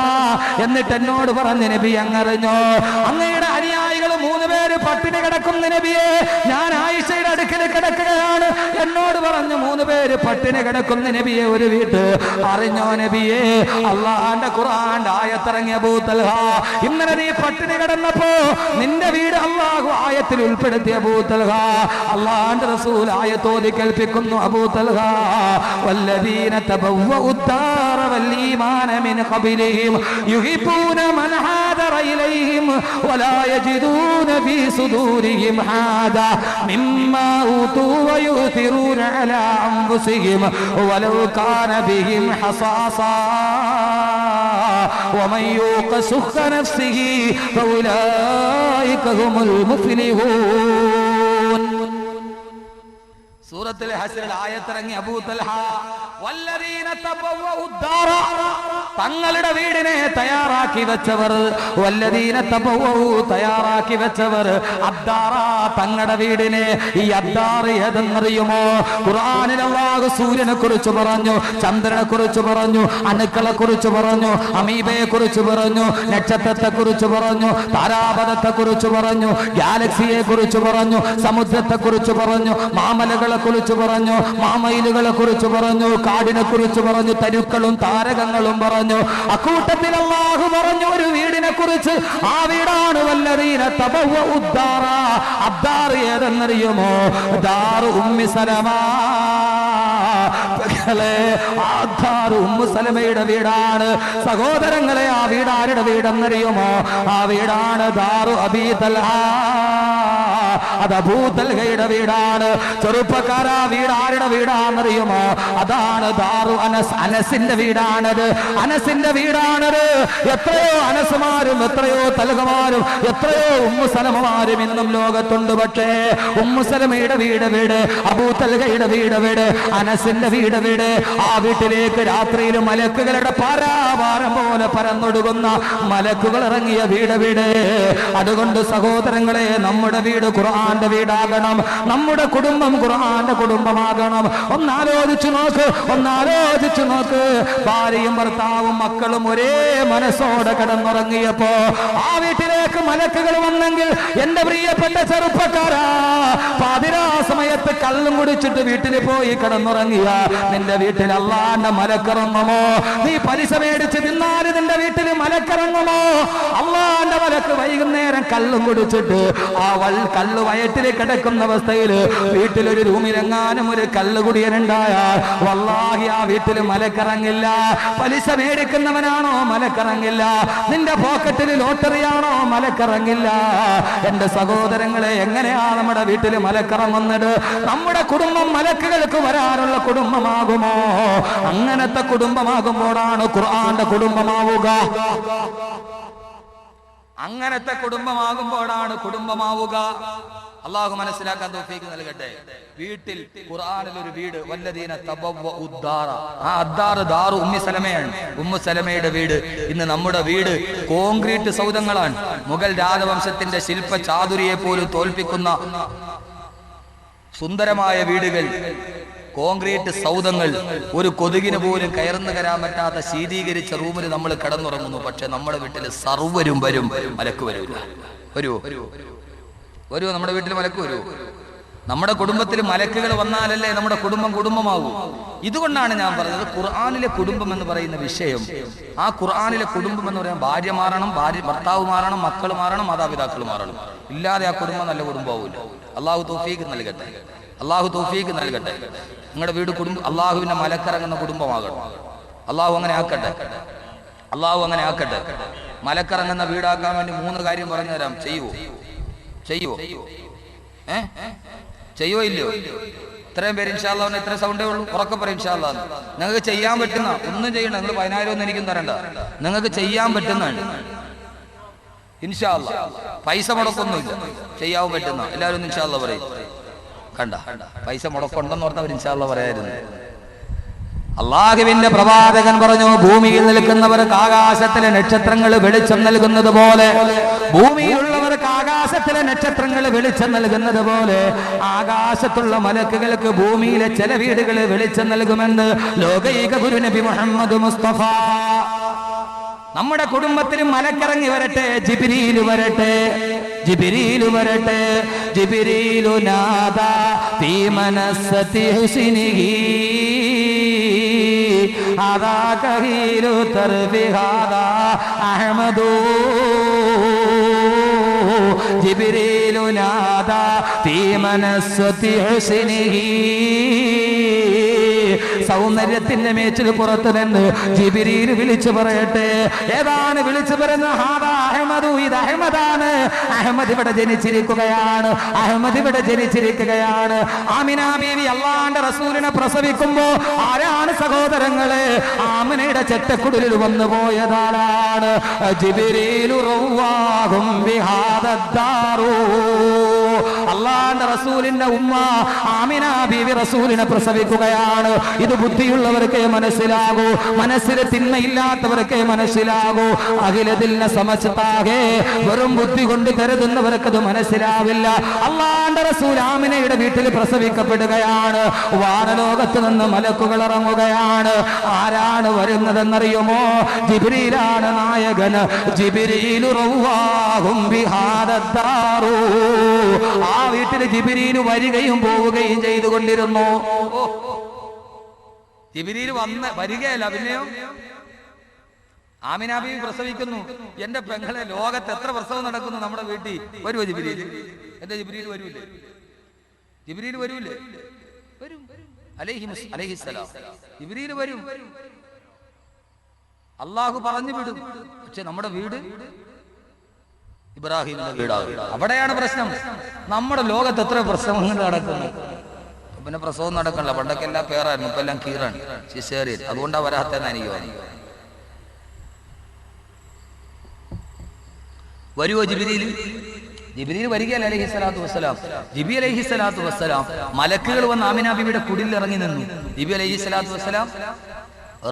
എന്നിട്ട് എന്നോട് പറഞ്ഞു, നബി അങ്ങറിഞ്ഞോ അങ്ങയുടെ അനുയായികൾ 3 പേര് പട്ടിണി കിടക്കുന്ന നബിയെ, ഞാൻ ആയിഷയുടെ അടുക്കൽ കിടക്കുകയാണ്. എന്നോട് പറഞ്ഞു 3 പേര് പട്ടിണി കിടക്കുന്ന നബിയെ ഒരു വീട്ട്. അറിഞ്ഞോ നബിയെ, അല്ലാഹുവിന്റെ ഖുർആന്റെ ആയത്തിറങ്ങിയ അബൂ തൽഹ, ഇന്നലെ നീ പട്ടിണി കിടന്നപ്പോ നിന്റെ വീട് അല്ലാഹു ആയത്തിൽ ഉൾപ്പെടുത്തിയ അബൂ തൽഹ. അല്ലാഹുവിന്റെ റസൂൽ ആയത്തോതി കേൾപ്പിക്കുന്നു, അബൂ തൽഹ, വല്ലദീന തബവ്വഉ الدار والإيمان من قبلهم يحبون من هاجر إليهم ولا يجدون في صدورهم حاجة مما أوتوا ويؤثرون على أنفسهم ولو كان بهم خصاصة ومن يوق شح نفسه فأولئك هم المفلحون. സൂറത്തുൽ ഹശ്റിൽ ആയത്തിറങ്ങി അബൂ തൽഹ, വല്ലദീന തബവ്വഉ الدار, തങ്ങളുടെ വീടിനെ തയ്യാറാക്കി വെച്ചവർ, വല്ലദീന തബവ്വഉ, തയ്യാറാക്കി വെച്ചവർ, അദ്ദാറ, തങ്ങളുടെ വീടിനെ. ഈ അദ്ദാർ ഏതെന്നറിയുമോ? ഖുർആനിൽ അല്ലാഹു സൂര്യനെ കുറിച്ച് പറഞ്ഞു, ചന്ദ്രനെ കുറിച്ച് പറഞ്ഞു, അണുക്കളെ കുറിച്ച് പറഞ്ഞു, അമീബയെ കുറിച്ച് പറഞ്ഞു, നക്ഷത്രത്തെ കുറിച്ച് പറഞ്ഞു, താരാപഥത്തെ കുറിച്ച് പറഞ്ഞു, ഗാലക്സിയെ കുറിച്ച് പറഞ്ഞു, സമുദ്രത്തെ കുറിച്ച് പറഞ്ഞു, മാമലകളെ കുറിച്ച് പറഞ്ഞു, മാമയിലുകളെ കുറിച്ച് പറഞ്ഞു, കാടിനെ കുറിച്ച് പറഞ്ഞു, തരുക്കളും താരകങ്ങളും പറഞ്ഞു. അക്കൂട്ടത്തിൽ അല്ലാഹു പറഞ്ഞു ഒരു വീടിനെ കുറിച്ച്. ആ വീടാണ് വല്ലദീന തബവ്വഉ الدار. അദ്ദാർ ഏതെന്നറിയുമോ? ദാർ ഉമ്മി സലമ. മക്കളെ, ആ ദാറു ഉമ്മു സലമയുടെ വീടാണ്. സഹോദരങ്ങളെ, ആ വീട് ആരുടെ വീടെന്നറിയുമോ? ആ വീടാണ് ദാറു അബീ തൽഹ. അത് അബൂ തൽഹയുടെ വീടാണ്. ചെറുപ്പക്കാരാ, വീട് ആരുടെ വീടാണെന്നറിയുമോ? അതാണ് ദാറു അനസ്. അനസിന്റെ വീടാണത്. അനസിന്റെ വീടാണത്. എത്രയോ അനസുമാരും എത്രയോ തൽഹമാരും എത്രയോ ഉമ്മു സലമമാരും ഇന്നും ലോകത്തുണ്ട്. പക്ഷേ ഉമ്മു സലമയുടെ വീട് വീട്, അബൂ തൽഹയുടെ വീട് വീട്, അനസിന്റെ വീട് വീട്. ആ വീട്ടിലേക്ക് രാത്രിയിൽ മലക്കുകളുടെ പാരാവാരം പോലെ പരന്നൊടുകുന്ന മലക്കുകൾ ഇറങ്ങിയ വീട് വീട്. അതുകൊണ്ട് സഹോദരങ്ങളെ, നമ്മുടെ വീട് ഖുർആന്റെ വീടാകണം. നമ്മുടെ കുടുംബം ഖുർആന്റെ കുടുംബമാകണം. ഒന്നാലോചിച്ചു നോക്ക്, ഒന്നാലോചിച്ചു നോക്ക്. ഭാര്യയും ഭർത്താവും മക്കളും ഒരേ മനസ്സോടെ കിടന്നുറങ്ങിയപ്പോ ആ വീട്ടിലേക്ക് മലക്കുകൾ വന്നെങ്കിൽ എന്റെ പ്രിയപ്പെട്ട ചെറുപ്പക്കാരാ, പാതിരാ സമയത്ത് കള്ളും കുടിച്ചിട്ട് വീട്ടിൽ പോയി കിടന്നുറങ്ങിയ നിന്റെ വീട്ടിൽ അള്ളാന്റെ മലക്കിറങ്ങുമോ? നീ പലിശ മേടിച്ച് തിന്നാല് നിന്റെ വീട്ടിൽ മലക്കിറങ്ങുമോ? അള്ളാന്റെ മലക്ക് വൈകുന്നേരം കള്ളും കുടിച്ചിട്ട് ആ കള്ളു വയറ്റിൽ കിടക്കുന്ന അവസ്ഥയിൽ വീട്ടിലൊരു റൂമിലെങ്ങാനും ഒരു കള്ളുകുടിയനുണ്ടായാൽ വല്ലാഹി ആ വീട്ടിൽ മലക്കിറങ്ങില്ല. പലിശ മേടിക്കുന്നവനാണോ? മലക്കിറങ്ങില്ല. നിന്റെ പോക്കറ്റിൽ ലോട്ടറിയാണോ? മലക്കിറങ്ങില്ല. എന്റെ സഹോദരങ്ങളെ, എങ്ങനെയാ നമ്മുടെ വീട്ടിൽ മലക്കിറങ്ങുന്നത്? നമ്മുടെ കുടുംബം മലക്കുകൾക്ക് വരാനുള്ള കുടുംബമാകുമോ? അങ്ങനത്തെ കുടുംബമാകുമ്പോഴാണ് ഖുർആന്റെ കുടുംബമാവുക. അങ്ങനത്തെ കുടുംബമാകുമ്പോഴാണ് കുടുംബമാവുക. അള്ളാഹു മനസ്സിലാക്കാൻ തൗഫീഖ് നൽകട്ടെ. വീട്ടിൽ ഖുർആനിൽ ഒരു വീട്, വല്ലദീന തബവ്വഉ ദാറ. ആ അദ്ദാർ ദാറു ഉമ്മി സലമയാണ്. ഉമ്മു സലമയുടെ വീട്. ഇന്ന് നമ്മുടെ വീട് കോൺക്രീറ്റ് സൗധങ്ങളാണ്. മുഗൾ രാജവംശത്തിന്റെ ശില്പ ചാതുരിയെ പോലും തോൽപ്പിക്കുന്ന സുന്ദരമായ വീടുകൾ, കോൺക്രീറ്റ് സൗധങ്ങൾ. ഒരു കൊതുകിന് പോലും കയർന്നു കയറാൻ പറ്റാത്ത ശീതീകരിച്ച റൂമിൽ നമ്മൾ കിടന്നുറങ്ങുന്നു. പക്ഷെ നമ്മുടെ വീട്ടിൽ സർവ്വരും വരും, മലക്ക് വരൂല. വരൂ, നമ്മുടെ വീട്ടിൽ മലക്ക് വരൂ. നമ്മുടെ കുടുംബത്തിൽ മലക്കുകൾ വന്നാലല്ലേ നമ്മുടെ കുടുംബം കുടുംബമാകൂ. ഇതുകൊണ്ടാണ് ഞാൻ പറഞ്ഞത് ഖുർആനിലെ കുടുംബം എന്ന് പറയുന്ന വിഷയം. ആ ഖുർആനിലെ കുടുംബം എന്ന് പറയാൻ ഭാര്യ മാറണം, ഭർത്താവ് മാറണം, മക്കൾ മാറണം, മാതാപിതാക്കൾ മാറണം. ഇല്ലാതെ ആ കുടുംബം നല്ല കുടുംബമാവില്ല. അള്ളാഹു തൗഫീഖ് നൽകട്ടെ. അള്ളാഹു തൗഫീഖ് നൽകട്ടെ. നിങ്ങളുടെ വീട് കുടുംബം അള്ളാഹുവിന്റെ മലക്കിറങ്ങുന്ന കുടുംബമാകണം. അള്ളാഹു അങ്ങനെ ആക്കട്ടെ. അള്ളാഹു അങ്ങനെ ആക്കട്ടെ. മലക്കിറങ്ങുന്ന വീടാക്കാൻ വേണ്ടി 3 കാര്യം പറഞ്ഞു തരാം. ചെയ്യുവോ? ചെയ്യുവോ? ചെയ്യുവോ ഇല്ലയോ? ഇത്രയും പേര് ഇൻഷാ അല്ലാഹ്, ഇത്ര സൗണ്ടേ ഉള്ളൂ. ഉറക്കെ പറയും ഇൻഷാ അല്ലാഹ്. നിങ്ങൾക്ക് ചെയ്യാൻ പറ്റുന്ന ഒന്നും ചെയ്യണ്ട. നിങ്ങൾ 10,000 ഒന്നും എനിക്കും തരണ്ട. നിങ്ങൾക്ക് ചെയ്യാൻ പറ്റുന്നതാണ് ഇൻഷാ അല്ലാഹ്. പൈസ മുടക്കൊന്നുമില്ല. ചെയ്യാൻ പറ്റുന്ന എല്ലാവരും ഇൻഷാ അല്ലാഹ് പറയും. കണ്ട, പൈസ മുടക്കുണ്ടെന്ന് പറഞ്ഞവർ ഇൻഷാ അല്ലാഹ് പറയായിരുന്നു. അള്ളാഹുവിന്റെ പ്രവാചകൻ പറഞ്ഞു, ഭൂമിയിൽ നിൽക്കുന്നവർക്ക് ആകാശത്തിലെ നക്ഷത്രങ്ങൾ വെളിച്ചം നൽകുന്നത് പോലെ, ഭൂമിയിലുള്ളവർക്ക് ആകാശത്തിലെ നക്ഷത്രങ്ങൾ വെളിച്ചം നൽകുന്നത് പോലെ ആകാശത്തുള്ള മലക്കുകൾക്ക് ഭൂമിയിലെ ചില വീടുകൾ വെളിച്ചം നൽകുമെന്ന് ലോകൈക ഗുരു നബി മുഹമ്മദ് മുസ്തഫ. നമ്മുടെ കുടുംബത്തിൽ മലക്കിറങ്ങി വരട്ടെ, ജിബ്രീൽ വരട്ടെ, ജിബ്രീൽ വരട്ടെ. ജിബ്രീലു നാദാ ഫീ മനസ്സതി ഹുസ്നിഹി ഹാദാ കഹീലു തർബി ഹാദാ അഹ്മദു. ജിബ്രീലു നാദാ ഫീ മനസ്സതി ഹുസ്നിഹി. സൗന്ദര്യത്തിന്റെ മേച്ചിൽ പുറത്തു നിന്ന് ജിബ്രീൽ വിളിച്ചു പറയട്ടെ. ഏതാണ് വിളിച്ചു പറയുന്നത്? ഹാദാ അഹ്മദു, ഇത് അഹ്മദാണ്. അഹ്മദ് ഇവിടെ ജനിച്ചിരിക്കുകയാണ്. അഹ്മദ് ഇവിടെ ജനിച്ചിരിക്കുകയാണ്. ആമിന ബീവി അല്ലാഹുവിന്റെ റസൂലിനെ പ്രസവിക്കുമ്പോ ആരാണ് സഹോദരങ്ങളെ? ആമിനയുടെ ചെറ്റക്കുടലിൽ വന്നു പോയതാരാണ്? ജിബ്രീലു റവ്വാഹും ബിഹാദദ്ദാറു. അല്ലാഹുവിന്റെ റസൂലിന്റെ ഉമ്മ ആമിന ബീവി റസൂലിനെ പ്രസവിക്കുകയാണ്. ഇത് ബുദ്ധിയുള്ളവർക്കേ മനസ്സിലാകൂ, മനസ്സിൽ തിന്മയില്ലാത്തവർക്കേ മനസ്സിലാകൂ. അഖിലദിൽന സമസ്താകെ വെറും ബുദ്ധി കൊണ്ട് കരുതുന്നവർക്കത് മനസ്സിലാവില്ല. അല്ലാഹുവിന്റെ റസൂൽ ആമിനയുടെ വീട്ടിൽ പ്രസവിക്കപ്പെടുകയാണ്. വാനലോകത്ത് നിന്ന് മലക്കുകൾ ഇറങ്ങുകയാണ്. ആരാണ് വരുന്നതെന്നറിയുമോ? ജിബ്രീലാണ് നായകൻ. ജിബ്രീലു റവ്വാഹും ബിഹാദദ്ദാറു. ആ വീട്ടിൽ ജിബ്രീൽ വരികയും പോവുകയും ചെയ്തുകൊണ്ടിരുന്നു. ജിബ്രീൽ വരികയല്ല, പിന്നെയോ ആമിന ബീവി പ്രസവിക്കുന്നു. എന്റെ പെങ്ങളെ, ലോകത്ത് എത്ര പ്രസവം നടക്കുന്നു നമ്മുടെ വീട്ടിൽ. വരുവോ ജിബ്രീൽ? എന്റെ ജിബ്രീൽ വരൂലേ? ജിബ്രീൽ വരൂലേ? വരും. അലൈഹിസ്സലാം. ജിബ്രീൽ വരും, അള്ളാഹു പറഞ്ഞു വിടും. പക്ഷെ നമ്മുടെ വീട് ഇബ്രാഹിമിന്റെ വീടാകും. അവിടെയാണ് പ്രശ്നം. നമ്മുടെ ലോകത്ത് എത്ര പ്രസവങ്ങൾ നടക്കുന്നു. പിന്നെ പ്രസവം നടക്കണില്ല. പണ്ടൊക്കെ എല്ലാം പേരായിരുന്നു, ഇപ്പൊ എല്ലാം കീറാണ്, സിസേറിയൻ. അതുകൊണ്ടാ വരാത്തെന്ന് എനിക്ക് തോന്നി. വരുവോ ജിബ്രീൽ? ജിബ്രീൽ വരികയല്ല അലൈഹിസ്സലാത്തു വസ്സലാം. ജിബി അലൈഹിസ്സലാത്തു വസ്സലാം മലക്കുകൾ വന്ന് ആമിന ബീവിയുടെ കുടിൽ ഇറങ്ങി നിന്നു. ജിബി അലൈഹിസ്സലാത്തു വസ്സലാം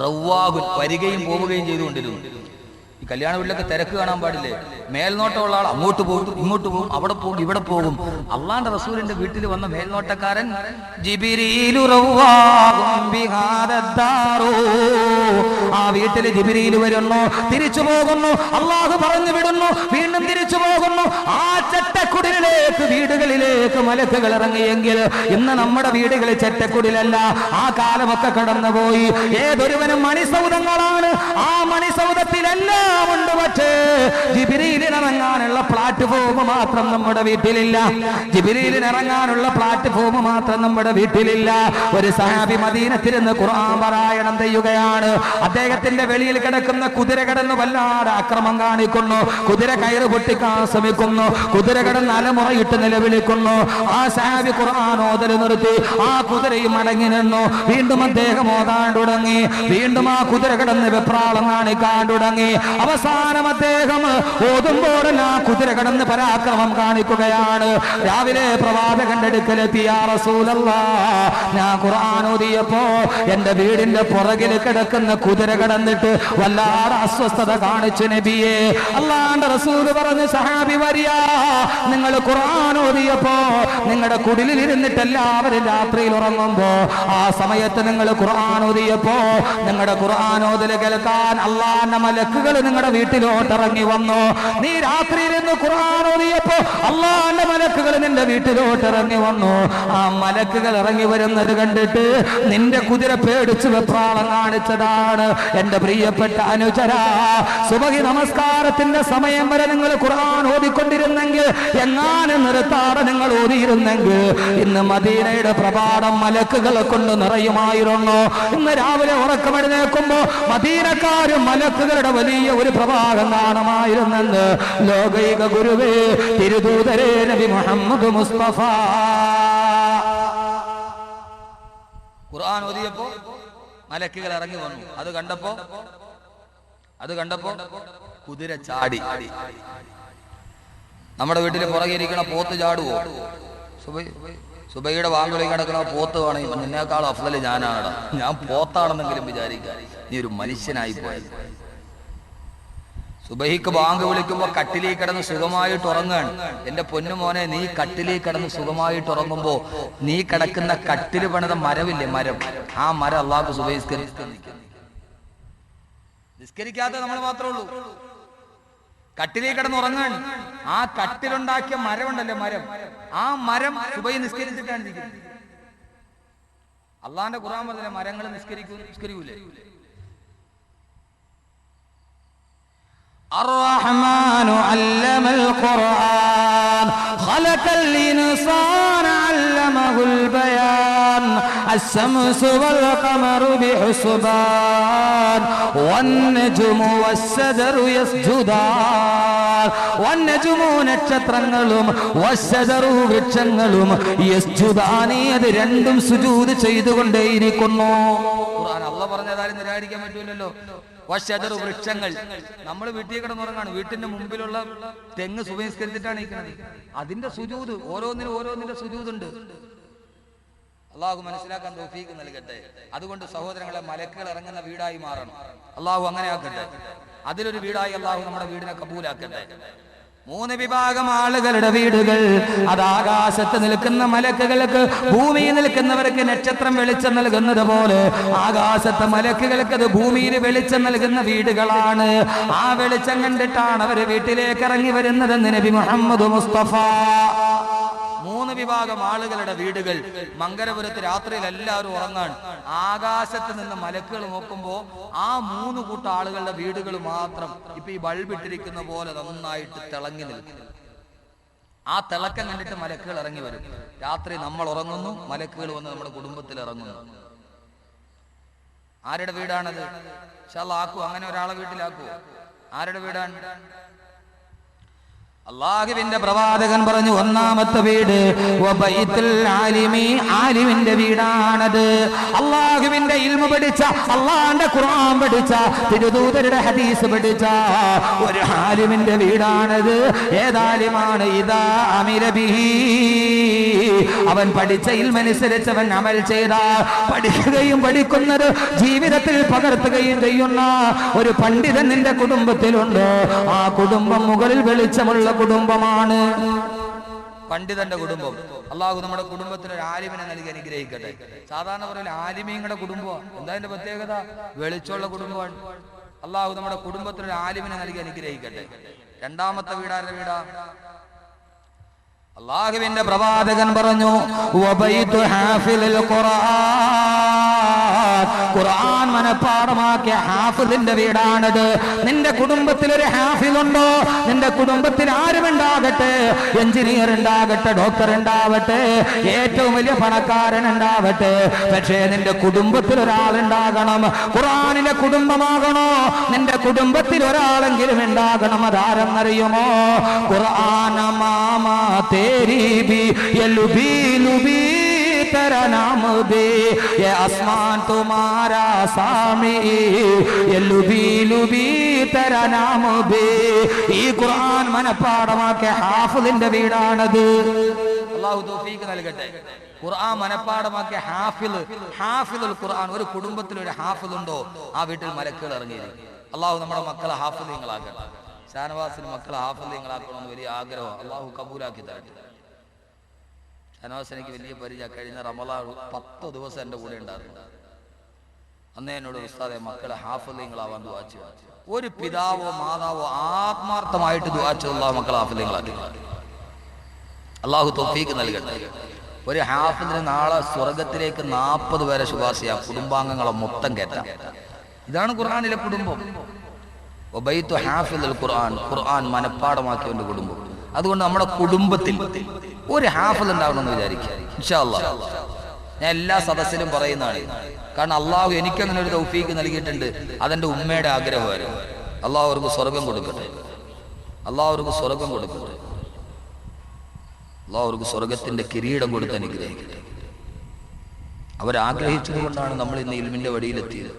റവ്വാഹുൻ വരികയും പോവുകയും ചെയ്തുകൊണ്ടിരുന്നു. ഈ കല്യാണ വീട്ടിലൊക്കെ തിരക്ക് കാണാൻ പാടില്ലേ? മേൽനോട്ടമുള്ള ആൾ അങ്ങോട്ട് പോകും, ഇങ്ങോട്ട് പോകും, അവിടെ പോകും, ഇവിടെ പോകും. അള്ളാന്റെ റസൂലിന്റെ വീട്ടിൽ വന്ന മേൽനോട്ടക്കാരൻ ജിബ്രീലു റവ്വാഹുൻ ബിഹാദദ്ദാറു. ആ വീട്ടിൽ ജിബ്രീൽ വരുന്നു, തിരിച്ചു പോകുന്നു, അള്ളാഹു പറഞ്ഞു വിടുന്നു, വീണ്ടും തിരിച്ചു പോകുന്നു. ആ ചെറ്റക്കുടിലേക്ക്, വീടുകളിലേക്ക് മലക്കുകൾ ഇറങ്ങിയെങ്കിൽ ഇന്ന് നമ്മുടെ വീടുകളിൽ ചെറ്റക്കുടിലല്ല. ആ കാലമൊക്കെ കടന്നുപോയി. ഏതൊരുവനും മണിസൗധങ്ങളാണ്. ആ മണിസൗധത്തിലെല്ലാം ഉണ്ട്. പക്ഷേ ജിബ്രീലിനിറങ്ങാനുള്ള പ്ലാറ്റ്ഫോം മാത്രം നമ്മുടെ വീട്ടിലില്ല. ജിബ്രീലിനിറങ്ങാനുള്ള പ്ലാറ്റ്ഫോം മാത്രം നമ്മുടെ വീട്ടിലില്ല. ഒരു സഹാബി മദീനത്തിരുന്ന് ഖുർആൻ പാരായണം ചെയ്യുകയാണ്. അദ്ദേഹത്തിന്റെ വെളിയിൽ കിടക്കുന്ന കുതിര കിടന്ന് വല്ലാതെ അക്രമം കാണിക്കുന്നു. കുതിര കയറ് പൊട്ടിക്കാൻ ശ്രമിക്കുന്നു. കുതിര കിടന്ന് അലമുറയിട്ട് നിലവിളിക്കുന്നു. ആ സഹാബി ഖുർആൻ ഓതൽ നിർത്തി. ആ കുതിരയും മടങ്ങി നിന്നു. വീണ്ടും അദ്ദേഹം ഓതാൻ തുടങ്ങി. വീണ്ടും ആ കുതിര കിടന്ന് വെപ്രാളം കാണിക്കാൻ തുടങ്ങി. അവസാനം അദ്ദേഹം ഓതുമ്പോഴല്ല കുതിര കടന്ന് പരാക്രമം കാണിക്കുകയാണ്. രാവിലെ പ്രവാചകന്റെ അടുക്കലെത്തി, യാ റസൂലല്ലാഹ്, ഞാൻ ഖുർആൻ ഓതിയപ്പോ എന്റെ വീടിന്റെ പുറകിൽ കിടക്കുന്ന കുതിര കടന്നിട്ട് വല്ലാതെ അസ്വസ്ഥത കാണിച്ചു നബിയെ. അല്ലാഹുവിന്റെ റസൂൽ പറഞ്ഞു, സഹാബി വരിയ, നിങ്ങൾ ഖുർആൻ ഓതിയപ്പോ നിങ്ങളുടെ കുടിലിൽ ഇരുന്നിട്ട് എല്ലാവരും രാത്രിയിൽ ഉറങ്ങുമ്പോ ആ സമയത്ത് നിങ്ങൾ ഖുർആൻ ഓതിയപ്പോ നിങ്ങളുടെ ഖുർആൻ ഓതൽ കേൾക്കാൻ അള്ളാന്റെ മലക്കുകൾ നിങ്ങളുടെ വീട്ടിലോട്ട് ഇറങ്ങി വന്നു. നീ രാത്രിയിൽ നിന്ന് ഖുർആൻ ഓതിയപ്പോ അള്ളാന്റെ മലക്കുകൾ നിന്റെ വീട്ടിലോട്ട് ഇറങ്ങി വന്നു. ആ മലക്കുകൾ ഇറങ്ങി വരുന്നത് കണ്ടിട്ട് നിന്റെ കുതിര പേടിച്ച് വെപ്രാളം കാണിച്ചതാണ്. എന്റെ പ്രിയപ്പെട്ട അനുചരാ, സുബഹി നമസ്കാരത്തിന്റെ സമയം വരെ നിങ്ങൾ ഖുർആൻ ഓതിക്കൊണ്ടിരുന്നെങ്കിൽ, എങ്ങാനും നിർത്താതെ നിങ്ങൾ ഓതിയിരുന്നെങ്കിൽ ഇന്ന് മദീനയുടെ പ്രഭാതം മലക്കുകളെ കൊണ്ട് നിറയുമായിരുന്നു. ഇന്ന് രാവിലെ ഉറക്കമെഴുന്നേൽക്കുമ്പോ മദീനക്കാരും മലക്കുകളുടെ വലിയ ഒരു പ്രഭാതം കാണുമായിരുന്നെന്ന് ലോകൈക ഗുരുവേ തിരുദൂതരേ നബി മുഹമ്മദ് മുസ്തഫ. ഖുർആൻ ഓതിയപ്പോ മലക്കുകൾ ഇറങ്ങി വന്നു. അത് കണ്ടപ്പോ കുതിര ചാടി. നമ്മുടെ വീട്ടിൽ പുറകെ ഇരിക്കണ പോത്ത് ചാടുവോ? സുബൈയുടെ വാങ്കുളി കിടക്കണ പോത്ത് വേണമെങ്കിൽ നിന്നേക്കാളും അഫ്ദല് ഞാനാണ്. ഞാൻ പോത്താണെന്നെങ്കിലും വിചാരിക്കാൻ നീ ഒരു മനുഷ്യനായി പോയത്. സുബഹിക്ക് ബാങ്ക് വിളിക്കുമ്പോ കട്ടിലേക്ക് കിടന്ന് സുഖമായിട്ട് ഉറങ്ങാണ്. എന്റെ പൊന്നുമോനെ, നീ കട്ടിലേക്ക് കിടന്ന് സുഖമായിട്ട് ഉറങ്ങുമ്പോ നീ കിടക്കുന്ന കട്ടില് പണിത മരമില്ലേ, മരം, ആ മരം അള്ളാഹു നിസ്കരിക്കാത്ത നമ്മൾ മാത്രമേ ഉള്ളൂ. കട്ടിലേക്ക് കിടന്ന് ഉറങ്ങാൻ ആ കട്ടിലുണ്ടാക്കിയ മരമുണ്ടല്ലോ, മരം, ആ മരം സുബഹി നിസ്കരിച്ചിട്ടാണ് ഇരിക്കുന്നത്. അള്ളാന്റെ ഖുർആൻ പറഞ്ഞില്ലേ മരങ്ങൾ നിസ്കരിക്കൂലേ? الرحمن علم القرآن خلق الإنسان علمه البيان الشمس والقمر بحسبان والنجم والشجر يسجدان والنجم നക്ഷത്രങ്ങളും വശജറു വൃക്ഷങ്ങളും യസ്ജുദാനി, അത് രണ്ടും സുജൂദ് ചെയ്തുകൊണ്ടേയിരിക്കുന്നു. ഖുർആൻ അല്ലാഹ് പറഞ്ഞതാരും നിരാകരിക്കാൻ പറ്റൂലല്ലോ. വശജറു വൃക്ഷങ്ങൾ, നമ്മൾ വീട്ടിൽ കിടന്നുറങ്ങാണ്. വീട്ടിന്റെ മുമ്പിലുള്ള തെങ്ങ് സുബഹിസ്കരിച്ചിട്ടാണ് ഇരിക്കുന്നത്. അതിന്റെ സുജൂദ്, ഓരോന്നിന്റെ സുജൂദുണ്ട്. അള്ളാഹു മനസ്സിലാക്കാൻ തൗഫീഖ് നൽകട്ടെ. അതുകൊണ്ട് സഹോദരങ്ങളെ, മലക്കുകൾ ഇറങ്ങുന്ന വീടായി മാറണം. അള്ളാഹു അങ്ങനെ ആക്കട്ടെ. അതിലൊരു വീടായി അള്ളാഹു നമ്മുടെ വീടിനെ കബൂലാക്കട്ടെ. 3 വിഭാഗം ആളുകളുടെ വീടുകൾ. അത് ആകാശത്ത് നിൽക്കുന്ന മലക്കുകൾക്ക്, ഭൂമിയിൽ നിൽക്കുന്നവർക്ക് നക്ഷത്രം വെളിച്ചം നൽകുന്നത് പോലെ ആകാശത്തെ മലക്കുകൾക്ക് അത് ഭൂമിയിൽ വെളിച്ചം നൽകുന്ന വീടുകളാണ്. ആ വെളിച്ചം കണ്ടിട്ടാണ് അവർ വീട്ടിലേക്ക് ഇറങ്ങി വരുന്നതെന്ന് നബി മുഹമ്മദ് മുസ്തഫ. 3 വിഭാഗം ആളുകളുടെ വീടുകൾ. മങ്കരപുരത്ത് രാത്രിയിൽ എല്ലാവരും ഉറങ്ങാൻ ആകാശത്ത് നിന്ന് മലക്കുകൾ നോക്കുമ്പോ ആ 3 കൂട്ടം ആളുകളുടെ വീടുകൾ മാത്രം ഇപ്പൊ ഈ ബൾബ് ഇട്ടിരിക്കുന്ന പോലെ നന്നായിട്ട് തിളങ്ങി നിൽക്കും. ആ തിളക്കം കണ്ടിട്ട് മലക്കുകൾ ഇറങ്ങി വരും. രാത്രി നമ്മൾ ഉറങ്ങുന്നു, മലക്കുകൾ വന്ന് നമ്മുടെ കുടുംബത്തിൽ ഇറങ്ങുന്നു. ആരുടെ വീടാണത്? ഇൻഷാ അല്ലാഹ് ആക്കൂ, അങ്ങനെ ഒരാളെ വീട്ടിലാക്കൂ. ആരുടെ വീടാണ്? അല്ലാഹുവിന്റെ പ്രവാചകൻ പറഞ്ഞു, ഒന്നാമത്തെ വീട് വബൈത്തുൽ ആലിമി, ആലിമിന്റെ വീടാണത്. അല്ലാഹുവിന്റെ ഇൽമു പഠിച്ച, അല്ലാഹുവിന്റെ ഖുർആൻ പഠിച്ച, തിരുദൂതരുടെ ഹദീസ് പഠിച്ച ഒരു ആലിമിന്റെ വീടാണത്. ഏതാലിമാണ്? ഇദാ അമില ബിഹി, അവൻ പഠിച്ച ഇൽമനുസരിച്ച് അവൻ അമൽ ചെയ്താൽ, പഠിക്കുകയും പഠിക്കുന്നത് ജീവിതത്തിൽ പകർത്തുകയും ചെയ്യുന്ന ഒരു പണ്ഡിതൻ നിന്റെ കുടുംബത്തിലുണ്ട്. ആ കുടുംബം മുകളിൽ വെളിച്ചമുള്ള കുടുംബമാണ്, പണ്ഡിതന്റെ കുടുംബം. അല്ലാഹു നമ്മുടെ കുടുംബത്തിൽ ഒരു ആലിമിനെ നൽകി അനുഗ്രഹിക്കട്ടെ. സാധാരണ പറയില്ല ആലിമീങ്ങളുടെ കുടുംബം, എന്താ അതിന്റെ പ്രത്യേകത? വെളിച്ചമുള്ള കുടുംബമാണ്. അല്ലാഹു നമ്മുടെ കുടുംബത്തിൽ ഒരു ആലിമിനെ നൽകി അനുഗ്രഹിക്കട്ടെ. രണ്ടാമത്തെ വീടാരുടെ വീടാ? അല്ലാഹുവിന്റെ പ്രവാചകൻ പറഞ്ഞു, വബൈതു ഹാഫിലുൽ ഖുർആൻ, ഖുർആൻ മനപ്പാഠമാക്കിയ ഹാഫിലിന്റെ വീടാണത്. നിന്റെ കുടുംബത്തിൽ ഒരു ഹാഫിലുണ്ടോ? നിന്റെ കുടുംബത്തിൽ ആരുമുണ്ടാകട്ടെ, എഞ്ചിനീയർ ഉണ്ടാകട്ടെ, ഡോക്ടർ ഉണ്ടാവട്ടെ, ഏറ്റവും വലിയ പണക്കാരൻ ഉണ്ടാവട്ടെ, പക്ഷേ നിന്റെ കുടുംബത്തിൽ ഒരാളുണ്ടാകണം. ഖുർആനിലെ കുടുംബമാകണോ? നിന്റെ കുടുംബത്തിൽ ഒരാളെങ്കിലും ഉണ്ടാകണം. അതാരെന്നറിയുമോ? ഖുർആന മാമാ तेरी भी ये लुबी लुबी तेरा नाम भी, ये आसमान तुम्हारा सामी, ये लुबी लुबी तेरा नाम भी. ഈ ഖുർആൻ മനപ്പാഠമാക്കിയ ഹാഫിളിന്റെ വീടാണത്. അല്ലാഹു തൗഫീഖ് നൽകട്ടെ. ഖുർആൻ മനപ്പാഠമാക്കിയ ഹാഫിളുൽ ഖുർആൻ. ഒരു കുടുംബത്തിൽ ഒരു ഹാഫിളുണ്ടോ, ആ വീട്ടിൽ മലക്കുകൾ ഇറങ്ങിയിരിക്കും. അല്ലാഹു നമ്മുടെ മക്കളെ ഹാഫിളീങ്ങളാക്കട്ടെ. ഷാനവാസിന് മക്കളെ ഹാഫിളീങ്ങളാക്കണമെന്ന് വലിയ ആഗ്രഹം. അല്ലാഹു കബൂലാക്കി തരട്ടെ. ഷാനവാസ് എനിക്ക് വലിയ പരിചയം. കഴിഞ്ഞ റമളാൻ 10 ദിവസം എൻ്റെ കൂടെ ഉണ്ടായിരുന്നു. അന്നേ എന്നോട് ഉസ്താദെ മക്കളെ ഹാഫിളീങ്ങളാവാൻ ദുആ ചെയ്യുക. ഒരു പിതാവോ മാതാവോ ആത്മാർത്ഥമായിട്ട് ദുആ ചെയ്തുള്ള മക്കളെ ഹാഫിളീങ്ങളാക്കി. അല്ലാഹു തൗഫീഖ് നൽകട്ടെ. ഒരു ഹാഫിളിന് നാളെ സ്വർഗത്തിലേക്ക് 40 പേരെ ശുപാർശയാ, കുടുംബാംഗങ്ങളെ മൊത്തം കയറ്റാം. ഇതാണ് ഖുർആനിലെ കുടുംബം. വബൈതു ഹാഫിളുൽ ഖുർആൻ, ഖുർആൻ മനപ്പാഠമാക്കിയവന്റെ കുടുംബം. അതുകൊണ്ട് നമ്മുടെ കുടുംബത്തിൽ ഒരു ഹാഫിൾ ഉണ്ടാവണമെന്ന് വിചാരിക്കുക. ഇൻഷാ അല്ലാഹ് ഞാൻ എല്ലാ സദസ്സിലും പറയുന്നതാണ്. കാരണം അള്ളാഹു എനിക്കങ്ങനെ ഒരു തൗഫീഖ് നൽകിയിട്ടുണ്ട്. അതെന്റെ ഉമ്മയുടെ ആഗ്രഹമായിരുന്നു. അള്ളാഹു അവർക്ക് സ്വർഗം കൊടുക്കട്ടെ. അള്ളാഹു അവർക്ക് സ്വർഗം കൊടുക്കട്ടെ. അള്ളാഹു അവർക്ക് സ്വർഗത്തിന്റെ കിരീടം കൊടുത്ത് അനുഗ്രഹിക്കട്ടെ. അവരാഗ്രഹിച്ചത് കൊണ്ടാണ് നമ്മൾ ഇന്ന് ഇൽമിന്റെ വഴിയിലെത്തിയത്.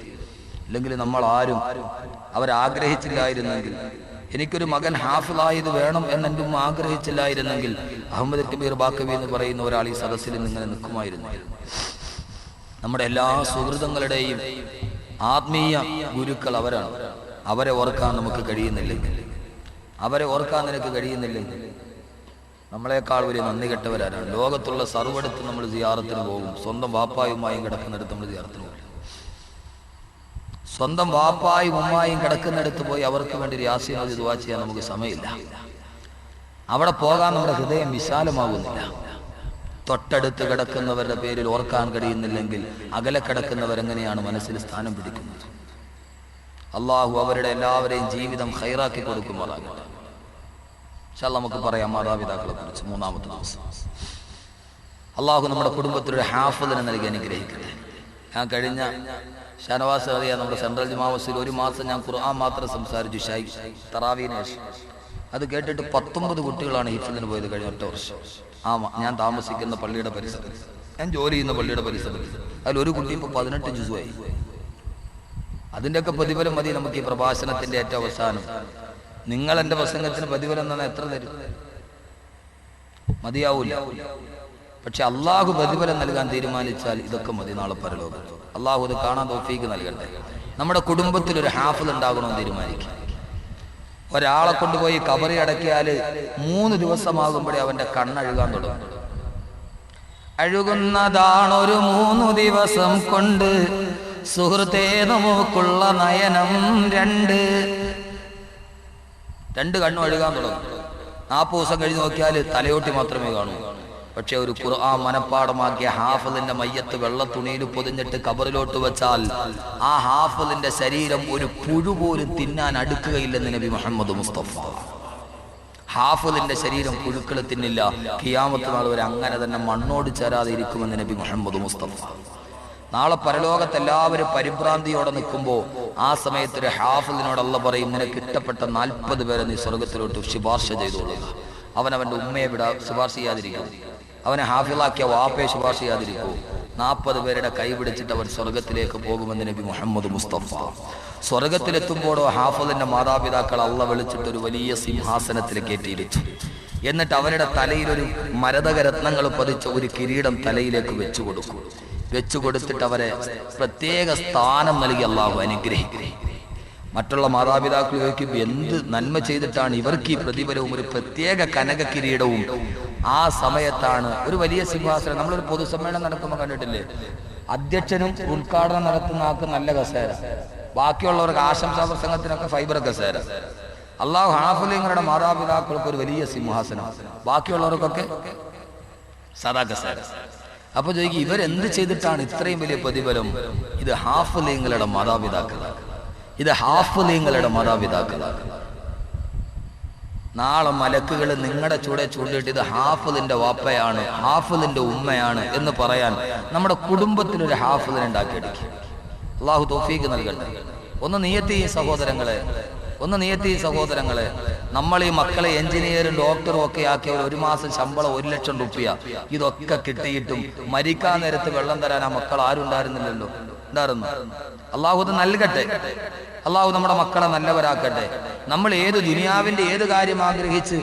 അല്ലെങ്കിൽ നമ്മൾ ആരും അവരാഗ്രഹിച്ചില്ലായിരുന്നെങ്കിൽ, എനിക്കൊരു മകൻ ഹാഫിളായത് വേണം എന്നെൻ്റെ ഉമ്മ ആഗ്രഹിച്ചില്ലായിരുന്നെങ്കിൽ, അഹമ്മദ് കബീർ ബാക്കവി എന്ന് പറയുന്ന ഒരാൾ ഈ സദസ്സിൽ ഇങ്ങനെ നിൽക്കുമായിരുന്നു. നമ്മുടെ എല്ലാ സുഹൃതങ്ങളുടെയും ആത്മീയ ഗുരുക്കൾ അവരാണ്. അവരെ ഓർക്കാൻ നമുക്ക് കഴിയുന്നില്ലെങ്കിൽ, നിനക്ക് കഴിയുന്നില്ലെങ്കിൽ നമ്മളെക്കാൾ വലിയ നന്ദി കെട്ടവരാണ്. ലോകത്തുള്ള സർവ്വടത്ത് നമ്മൾ സിയാറത്തിന് പോകും. സ്വന്തം വാപ്പായുമായും കിടക്കുന്നിടത്ത് നമ്മൾ സിയാറത്തിന് പോകും. സ്വന്തം വാപ്പായും ഉമ്മായും കിടക്കുന്നിടത്ത് പോയി അവർക്ക് വേണ്ടി യാസീൻ ഓതി ദുആ ചെയ്യാൻ നമുക്ക് സമയമില്ല. അവിടെ പോകാൻ നമ്മുടെ ഹൃദയം വിശാലമാകുന്നില്ല. തൊട്ടടുത്ത് കിടക്കുന്നവരുടെ പേരിൽ ഓർക്കാൻ കഴിയുന്നില്ലെങ്കിൽ അകലെ കിടക്കുന്നവരെങ്ങനെയാണ് മനസ്സിൽ സ്ഥാനം പിടിക്കുന്നത്? അള്ളാഹു അവരുടെ എല്ലാവരെയും ജീവിതം ഖൈറാക്കി കൊടുക്കുമാറാകട്ടെ. ഇൻഷാ അല്ലാഹ് നമുക്ക് പറയാം മാതാപിതാക്കളെ കുറിച്ച്. മൂന്നാമത്തെ ദിവസം അള്ളാഹു നമ്മുടെ കുടുംബത്തിലൊരു ഹാഫിളിനെ നൽകി അനുഗ്രഹിക്കട്ടെ. ഞാൻ കഴിഞ്ഞ ഷാനവാസ് അറിയാം, നമ്മുടെ സെൻട്രൽ ജുമാ മസ്ജിദിൽ 1 മാസം ഞാൻ ഖുർആൻ മാത്രം സംസാരിച്ചു. തറാവീന് ശേഷം അത് കേട്ടിട്ട് 19 കുട്ടികളാണ് ഹിഫ്ളിന് പോയത് കഴിഞ്ഞ 1 വർഷം. ഞാൻ താമസിക്കുന്ന പള്ളിയുടെ പരിസരത്ത്, ഞാൻ ജോലി ചെയ്യുന്ന പള്ളിയുടെ പരിസരത്ത് അതിലൊരു കുട്ടി ഇപ്പോൾ 18 ജുസുമായി. അതിൻ്റെയൊക്കെ പ്രതിഫലം മതി നമുക്ക് ഈ പ്രഭാഷണത്തിന്റെ ഏറ്റവും അവസാനം. നിങ്ങൾ എൻ്റെ പ്രസംഗത്തിന് പ്രതിഫലം തന്നെ എത്ര തരും? മതിയാവൂല. പക്ഷെ അള്ളാഹു പ്രതിഫലം നൽകാൻ തീരുമാനിച്ചാൽ ഇതൊക്കെ മതി നാളെ പരലോകത്ത്. അള്ളാഹു അത് കാണാൻ തൗഫീഖ് നൽകട്ടെ. നമ്മുടെ കുടുംബത്തിൽ ഒരു ഹാഫിൾ ഉണ്ടാകണമെന്ന് തീരുമാനിക്കും. ഒരാളെ കൊണ്ടുപോയി കബറി അടക്കിയാൽ 3 ദിവസമാകുമ്പോഴേ അവന്റെ കണ്ണഴുകാൻ തുടങ്ങും. അഴുകുന്നതാണൊരു 3 ദിവസം കൊണ്ട്, സുഹൃത്തേ നമുക്കുള്ള നയനം 2 കണ്ണും അഴുകാൻ തുടങ്ങും. 40 ദിവസം കഴിഞ്ഞ് നോക്കിയാൽ തലയോട്ടി മാത്രമേ കാണൂ. പക്ഷെ ഒരു ഖുർആൻ മനപ്പാഠമാക്കിയ ഹാഫിളിന്റെ മയ്യത്ത് വെള്ളത്തുണിയിൽ പൊതിഞ്ഞിട്ട് കബറിലോട്ട് വെച്ചാൽ ആ ഹാഫിളിന്റെ ശരീരം ഒരു പുഴു പോലും തിന്നാൻ അടുക്കുകയില്ലെന്ന് നബി മുഹമ്മദ് മുസ്തഫ. ഹാഫിളിന്റെ ശരീരം പുഴുക്കൾ തിന്നില്ല, ഖിയാമത്ത് നാൾ വരെ അങ്ങനെ തന്നെ മണ്ണോട് ചേരാതെ ഇരിക്കുമെന്ന് നബി മുഹമ്മദ് മുസ്തഫ. നാളെ പരലോകത്ത് എല്ലാവരും പരിഭ്രാന്തിയോടെ നിൽക്കുമ്പോൾ ആ സമയത്ത് ഒരു ഹാഫിളിനോട് അല്ലാഹ് പറയും, നിനക്ക് ഇഷ്ടപ്പെട്ട 40 പേരെ നീ സ്വർഗത്തിലോട്ട് ശുപാർശ ചെയ്തോളുക. അവനവൻ്റെ ഉമ്മയെ ശുപാർശ ചെയ്യാതിരിക്കും, അവനെ ഹാഫിളാക്കിയ വാപ്പയെ ശുപാർശ ചെയ്യാതിരിക്കൂ. 40 പേരുടെ കൈ പിടിച്ചിട്ട് അവൻ സ്വർഗത്തിലേക്ക് പോകുമെന്ന് നബി മുഹമ്മദ് മുസ്തഫ. സ്വർഗത്തിലെത്തുമ്പോഴോ ഹാഫിളിന്റെ മാതാപിതാക്കൾ അല്ലാഹ് വിളിച്ചിട്ട് ഒരു വലിയ സിംഹാസനത്തിൽ കയറ്റിയിരിച്ചു. എന്നിട്ട് അവരുടെ തലയിലൊരു മരതക രത്നങ്ങൾ പതിച്ച ഒരു കിരീടം തലയിലേക്ക് വെച്ചു കൊടുക്കും. വെച്ചു കൊടുത്തിട്ട് അവരെ പ്രത്യേക സ്ഥാനം നൽകി അല്ലാഹു അനുഗ്രഹിക്കും. മറ്റുള്ള മാതാപിതാക്കൾ ചോദിക്കും, എന്ത് നന്മ ചെയ്തിട്ടാണ് ഇവർക്ക് ഈ പ്രതിഫലവും ഒരു പ്രത്യേക കനക കിരീടവും? ആ സമയത്താണ് ഒരു വലിയ സിംഹാസനം. നമ്മളൊരു പൊതുസമ്മേളനം നടക്കുമ്പോൾ കണ്ടിട്ടില്ലേ, അധ്യക്ഷനും ഉദ്ഘാടനം നടത്തുന്ന ആൾക്ക് നല്ല കസേര, ബാക്കിയുള്ളവർക്ക് ആശംസാ പ്രസംഗത്തിനൊക്കെ ഫൈബർ കസേര. അല്ലാഹു ഹാഫിളുകളുടെ മാതാപിതാക്കൾക്ക് ഒരു വലിയ സിംഹാസനം, ബാക്കിയുള്ളവർക്കൊക്കെ സദാ കസേര. അപ്പൊ ചോദിക്കും, ഇവരെന്ത് ചെയ്തിട്ടാണ് ഇത്രയും വലിയ പ്രതിഫലം? ഇത് ഹാഫിളുകളുടെ മാതാപിതാക്കളാണ്, ഇത് ഹാഫിളുകളുടെ മാതാപിതാക്കളാണ്. നാളെ മലക്കുകൾ നിങ്ങളുടെ ചൂടെ ചൂണ്ടിട്ട് ഇത് ഹാഫിളിന്റെ വാപ്പയാണ്, ഹാഫിളിന്റെ ഉമ്മയാണ് എന്ന് പറയാൻ നമ്മുടെ കുടുംബത്തിലൊരു ഹാഫിളിനെ ഉണ്ടാക്കിയെടുക്കും. അല്ലാഹു തൗഫീഖ് നൽകട്ടെ. ഒന്ന് നിയത്തി സഹോദരങ്ങളെ, ഒന്ന് നിയത്തി സഹോദരങ്ങളെ, നമ്മൾ ഈ മക്കളെ എഞ്ചിനീയറും ഡോക്ടറും ഒക്കെ ആക്കിയവർ 1 മാസം ശമ്പളം 1 ലക്ഷം രൂപ ഇതൊക്കെ കിട്ടിയിട്ടും മരിക്കാൻ നേരത്ത് വെള്ളം തരാൻ ആ മക്കൾ ആരും ഉണ്ടായിരുന്നില്ലല്ലോ. ഉണ്ടായിരുന്നു. അള്ളാഹു അത് നൽകട്ടെ. അള്ളാഹു നമ്മുടെ മക്കളെ നല്ലവരാക്കട്ടെ. നമ്മൾ ഏത് ദുനിയാവിന്റെ ഏത് കാര്യം ആഗ്രഹിച്ച്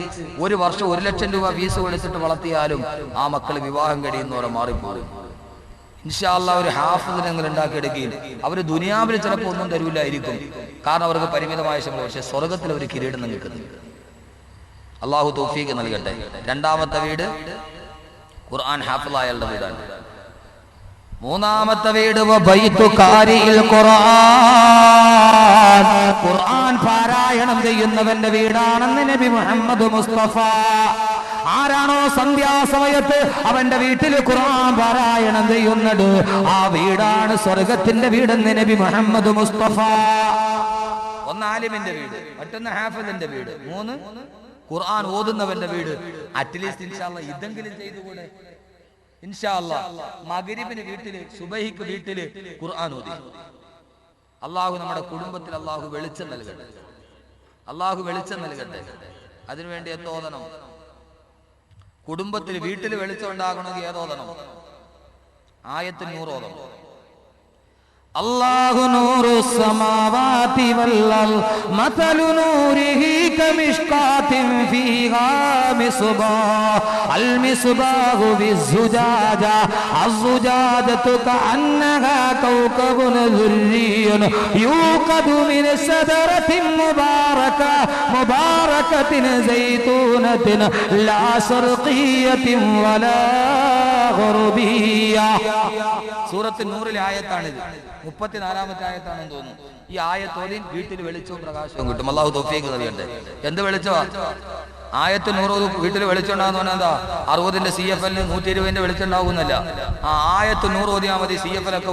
1 വർഷം 1 ലക്ഷം രൂപ ഫീസ് കൊടുത്തിട്ട് വളർത്തിയാലും ആ മക്കൾ വിവാഹം കഴിയുന്നവരെ മാറിപ്പോകും. ഇൻഷാ അല്ലാഹ് ഒരു ഹാഫിളിനെങ്കിലും ഉണ്ടാക്കിയെടുക്കുകയും അവർ ദുനിയാവിൽ ചിലപ്പോൾ ഒന്നും തരൂലായിരിക്കും, കാരണം അവർക്ക് പരിമിതമായ ശമ്പളം. പക്ഷെ സ്വർഗത്തിൽ അവർ കിരീടം നൽകുന്നുണ്ട്. അള്ളാഹു തൗഫീഖ് നൽകട്ടെ. രണ്ടാമത്തെ വീട് ഖുർആൻ ഹാഫിളായവരുടെ വീടാണ്. മൂന്നാമത്തെ വീട് ഖുർആൻ പാരായണം ചെയ്യുന്നവന്റെ വീടാണെന്ന് നബി മുഹമ്മദ് മുസ്തഫ. ആരാണോ സന്ധ്യാസമയത്ത് അവന്റെ വീട്ടിൽ ഖുർആൻ പാരായണം ചെയ്യുന്നത്, ആ വീടാണ് സ്വർഗത്തിന്റെ വീടെന്ന് നബി മുഹമ്മദ് മുസ്തഫ. ഒന്ന് ആലിമിന്റെ വീട്, മറ്റൊന്ന് ഹാഫിളിന്റെ വീട്, 3 ഖുർആൻ ഓതുന്നവന്റെ വീട്. അറ്റ്ലീസ്റ്റ് ഇൻഷാ അല്ലാഹ് ഇതെങ്കിലും ചെയ്തുകൂടെ? ഇൻഷാ അല്ലാഹ് മഗ്രിബിന് വീട്ടില്, സുബഹിക്ക് വീട്ടില് ഖുർആൻ ഓതി. അള്ളാഹു നമ്മുടെ കുടുംബത്തിൽ അള്ളാഹു വെളിച്ചം നൽകട്ടെ. അള്ളാഹു വെളിച്ചം നൽകട്ടെ. അതിനുവേണ്ടി എന്തോതണം? കുടുംബത്തിൽ വീട്ടിൽ വെളിച്ചം ഉണ്ടാകണമെങ്കിൽ ഏതോതണം? ആയത്തുൻ നൂർ ഓതണം. അല്ലാഹു നൂറു സമാവാതി വൽ അർദ് മതലു നൂരിഹി കമിഷ്കാത്തിൻ ഫീഹാ മിസ്ബാഹ് അൽ മിസ്ബാഹു ബിസ്സുജാജ അസ്സുജാജതു കഅന്നഹാ കൗകബുൻ ദുർരിയ്യുൻ യൂഖദു മിൻ സദറത്തിൻ മുബാറകത്തിൻ സൈതൂനത്തിൻ ലാ ശർഖിയ്യത്തിൻ വലാ ഗർബിയ്യ. സൂറത്ത് നൂറിലെ ആയത്താണിത്. 34-ാമത്തെ ആയത്താണെന്ന് തോന്നുന്നു. ഈ ആയത്തോടെ വീട്ടിൽ വെളിച്ചവും പ്രകാശവും കിട്ടും. അല്ലാഹു തൗഫീഖ് നൽകട്ടെ. എന്ത് വെളിച്ചമാ? ആയത്ത് 100 വീട്ടിൽ വെളിച്ചം ഉണ്ടാകുന്ന പറഞ്ഞാൽ എന്താ? 60ന്റെ CFL 120ന്റെ വെളിച്ചം ഉണ്ടാകുന്നല്ല. ആ ആയത്ത് 100 ഓതിയാൽ മതി. CFL ഒക്കെ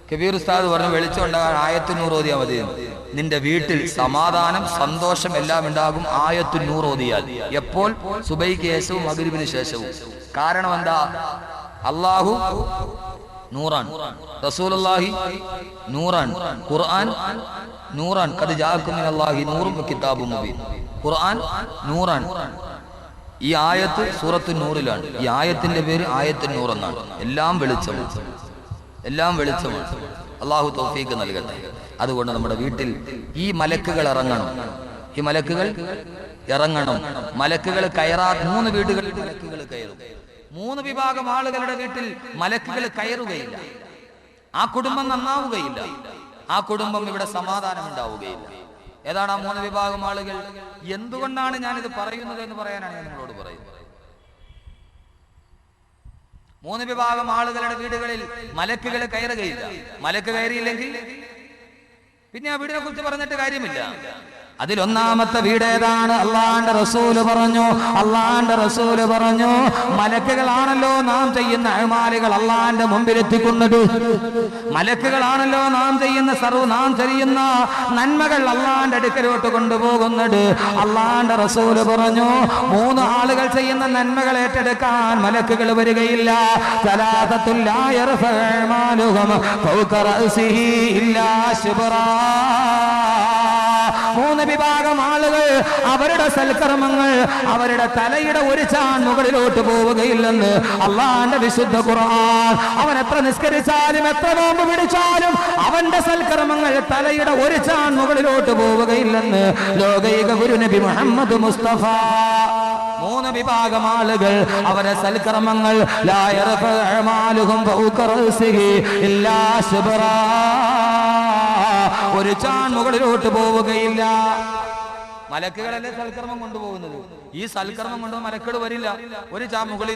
കബീർ ഉസ്താദ് പറഞ്ഞു, വെളിച്ചം ഉണ്ടാകാൻ ആയത്ത് 100 ഓതിയാൽ മതി. നിന്റെ വീട്ടിൽ സമാധാനം, സന്തോഷം എല്ലാം ഉണ്ടാകും ആയത്ത് 100 ഓതിയാൽ. എപ്പോൾ? സുബൈക്ക് ശേഷവും മഗ്രിബിന് ശേഷവും. കാരണം എന്താ? അല്ലാഹു നൂറാൻ, റസൂലുള്ളാഹി നൂറാൻ, ഖുർആൻ നൂറാൻ. ഖദ് ജാഅക്കും മിനല്ലാഹി നൂറും വകിതാബും മുബീൻ. ഖുർആൻ നൂറാൻ. ഈ ആയത്ത് സൂറത്തു നൂറിലാണ്. ഈ ആയത്തിന്റെ പേര് ആയത്തുൻ നൂർ എന്നാണ്. എല്ലാം വെളിച്ചമാണ്, എല്ലാം വെളിച്ചമാണ്. അല്ലാഹു തൗഫീഖ് നൽകട്ടെ. അതുകൊണ്ട് നമ്മുടെ വീട്ടിൽ ഈ മലക്കുകൾ ഇറങ്ങണം. ഈ മലക്കുകൾ ഇറങ്ങണം. മലക്കുകൾ കയറാ 3 വീടുകളിൽ മലക്കുകൾ കയറും. 3 വിഭാഗം ആളുകളുടെ വീട്ടിൽ മലക്കുകൾ കയറുകയില്ല. ആ കുടുംബം നന്നാവുകയില്ല. ആ കുടുംബം ഇവിടെ സമാധാനം ഉണ്ടാവുകയില്ല. ഏതാണ് ആ 3 വിഭാഗം ആളുകൾ? എന്തുകൊണ്ടാണ് ഞാനിത് പറയുന്നത് എന്ന് പറയാനാണ് ഞാൻ നിങ്ങളോട് പറയുന്നത്. 3 വിഭാഗം ആളുകളുടെ വീടുകളിൽ മലക്കുകൾ കയറുകയില്ല. മലക്ക് കയറിയില്ലെങ്കിൽ പിന്നെ ആ വീടിനെ കുറിച്ച് പറഞ്ഞിട്ട് കാര്യമില്ല. അതിലൊന്നാമത്തെ വീട് ഏതാണ്? അള്ളാന്റെ റസൂല് പറഞ്ഞു മലക്കുകളാണല്ലോ നാം ചെയ്യുന്ന അഅ്മാലുകൾ അള്ളാന്റെ മുമ്പിൽ എത്തിക്കുന്നത്. മലക്കുകളാണല്ലോ നാം ചെയ്യുന്ന നന്മകൾ അള്ളാന്റെ അടുക്കലോട്ട് കൊണ്ടുപോകുന്നത്. അള്ളാന്റെ റസൂല് പറഞ്ഞു 3 ആളുകൾ ചെയ്യുന്ന നന്മകൾ ഏറ്റെടുക്കാൻ മലക്കുകൾ വരികയില്ല. സലാസത്തുൽ ലാ യർഫഉ അഅ്മാലുഹും ഫൗക റഅസിഹി ഇല്ലാ ശുബ്റാ. 3 വിഭാഗം ആളുകൾ അവരുടെ സൽക്കർമ്മങ്ങൾ അവരുടെ തലയുടെ ഒരു ചാൺ മുകളിലോട്ട് പോവുകയില്ലെന്ന് അള്ളാന്റെ വിശുദ്ധ ഖുർആൻ. അവൻ എത്ര നിസ്കരിച്ചാലും എത്ര നോമ്പ് പിടിച്ചാലും അവന്റെ സൽക്കർമ്മങ്ങൾ തലയുടെ ഒരു ചാൺ മുകളിലോട്ട് പോവുകയില്ലെന്ന് ലോകൈക ഗുരു നബി മുഹമ്മദ് മുസ്തഫ. 3 വിഭാഗം ആളുകൾ അവരുടെ സൽക്കർമ്മങ്ങൾ ലാ യർഫഉ അഅ്മാലുഹും ഫൗക റഅസിഹി ഇല്ലാ ശുബ്റാ, ഒരു ചാൺ മുകളിലോട്ട് പോവുകയില്ല. മലക്കുകളല്ലേ സൽക്കർമ്മം കൊണ്ടുപോകുന്നത്. ഈ സൽക്കർമ്മം കൊണ്ടുപോകുന്ന മലക്കുകൾ വരില്ല. ഒരു ചാൺ മുകളിൽ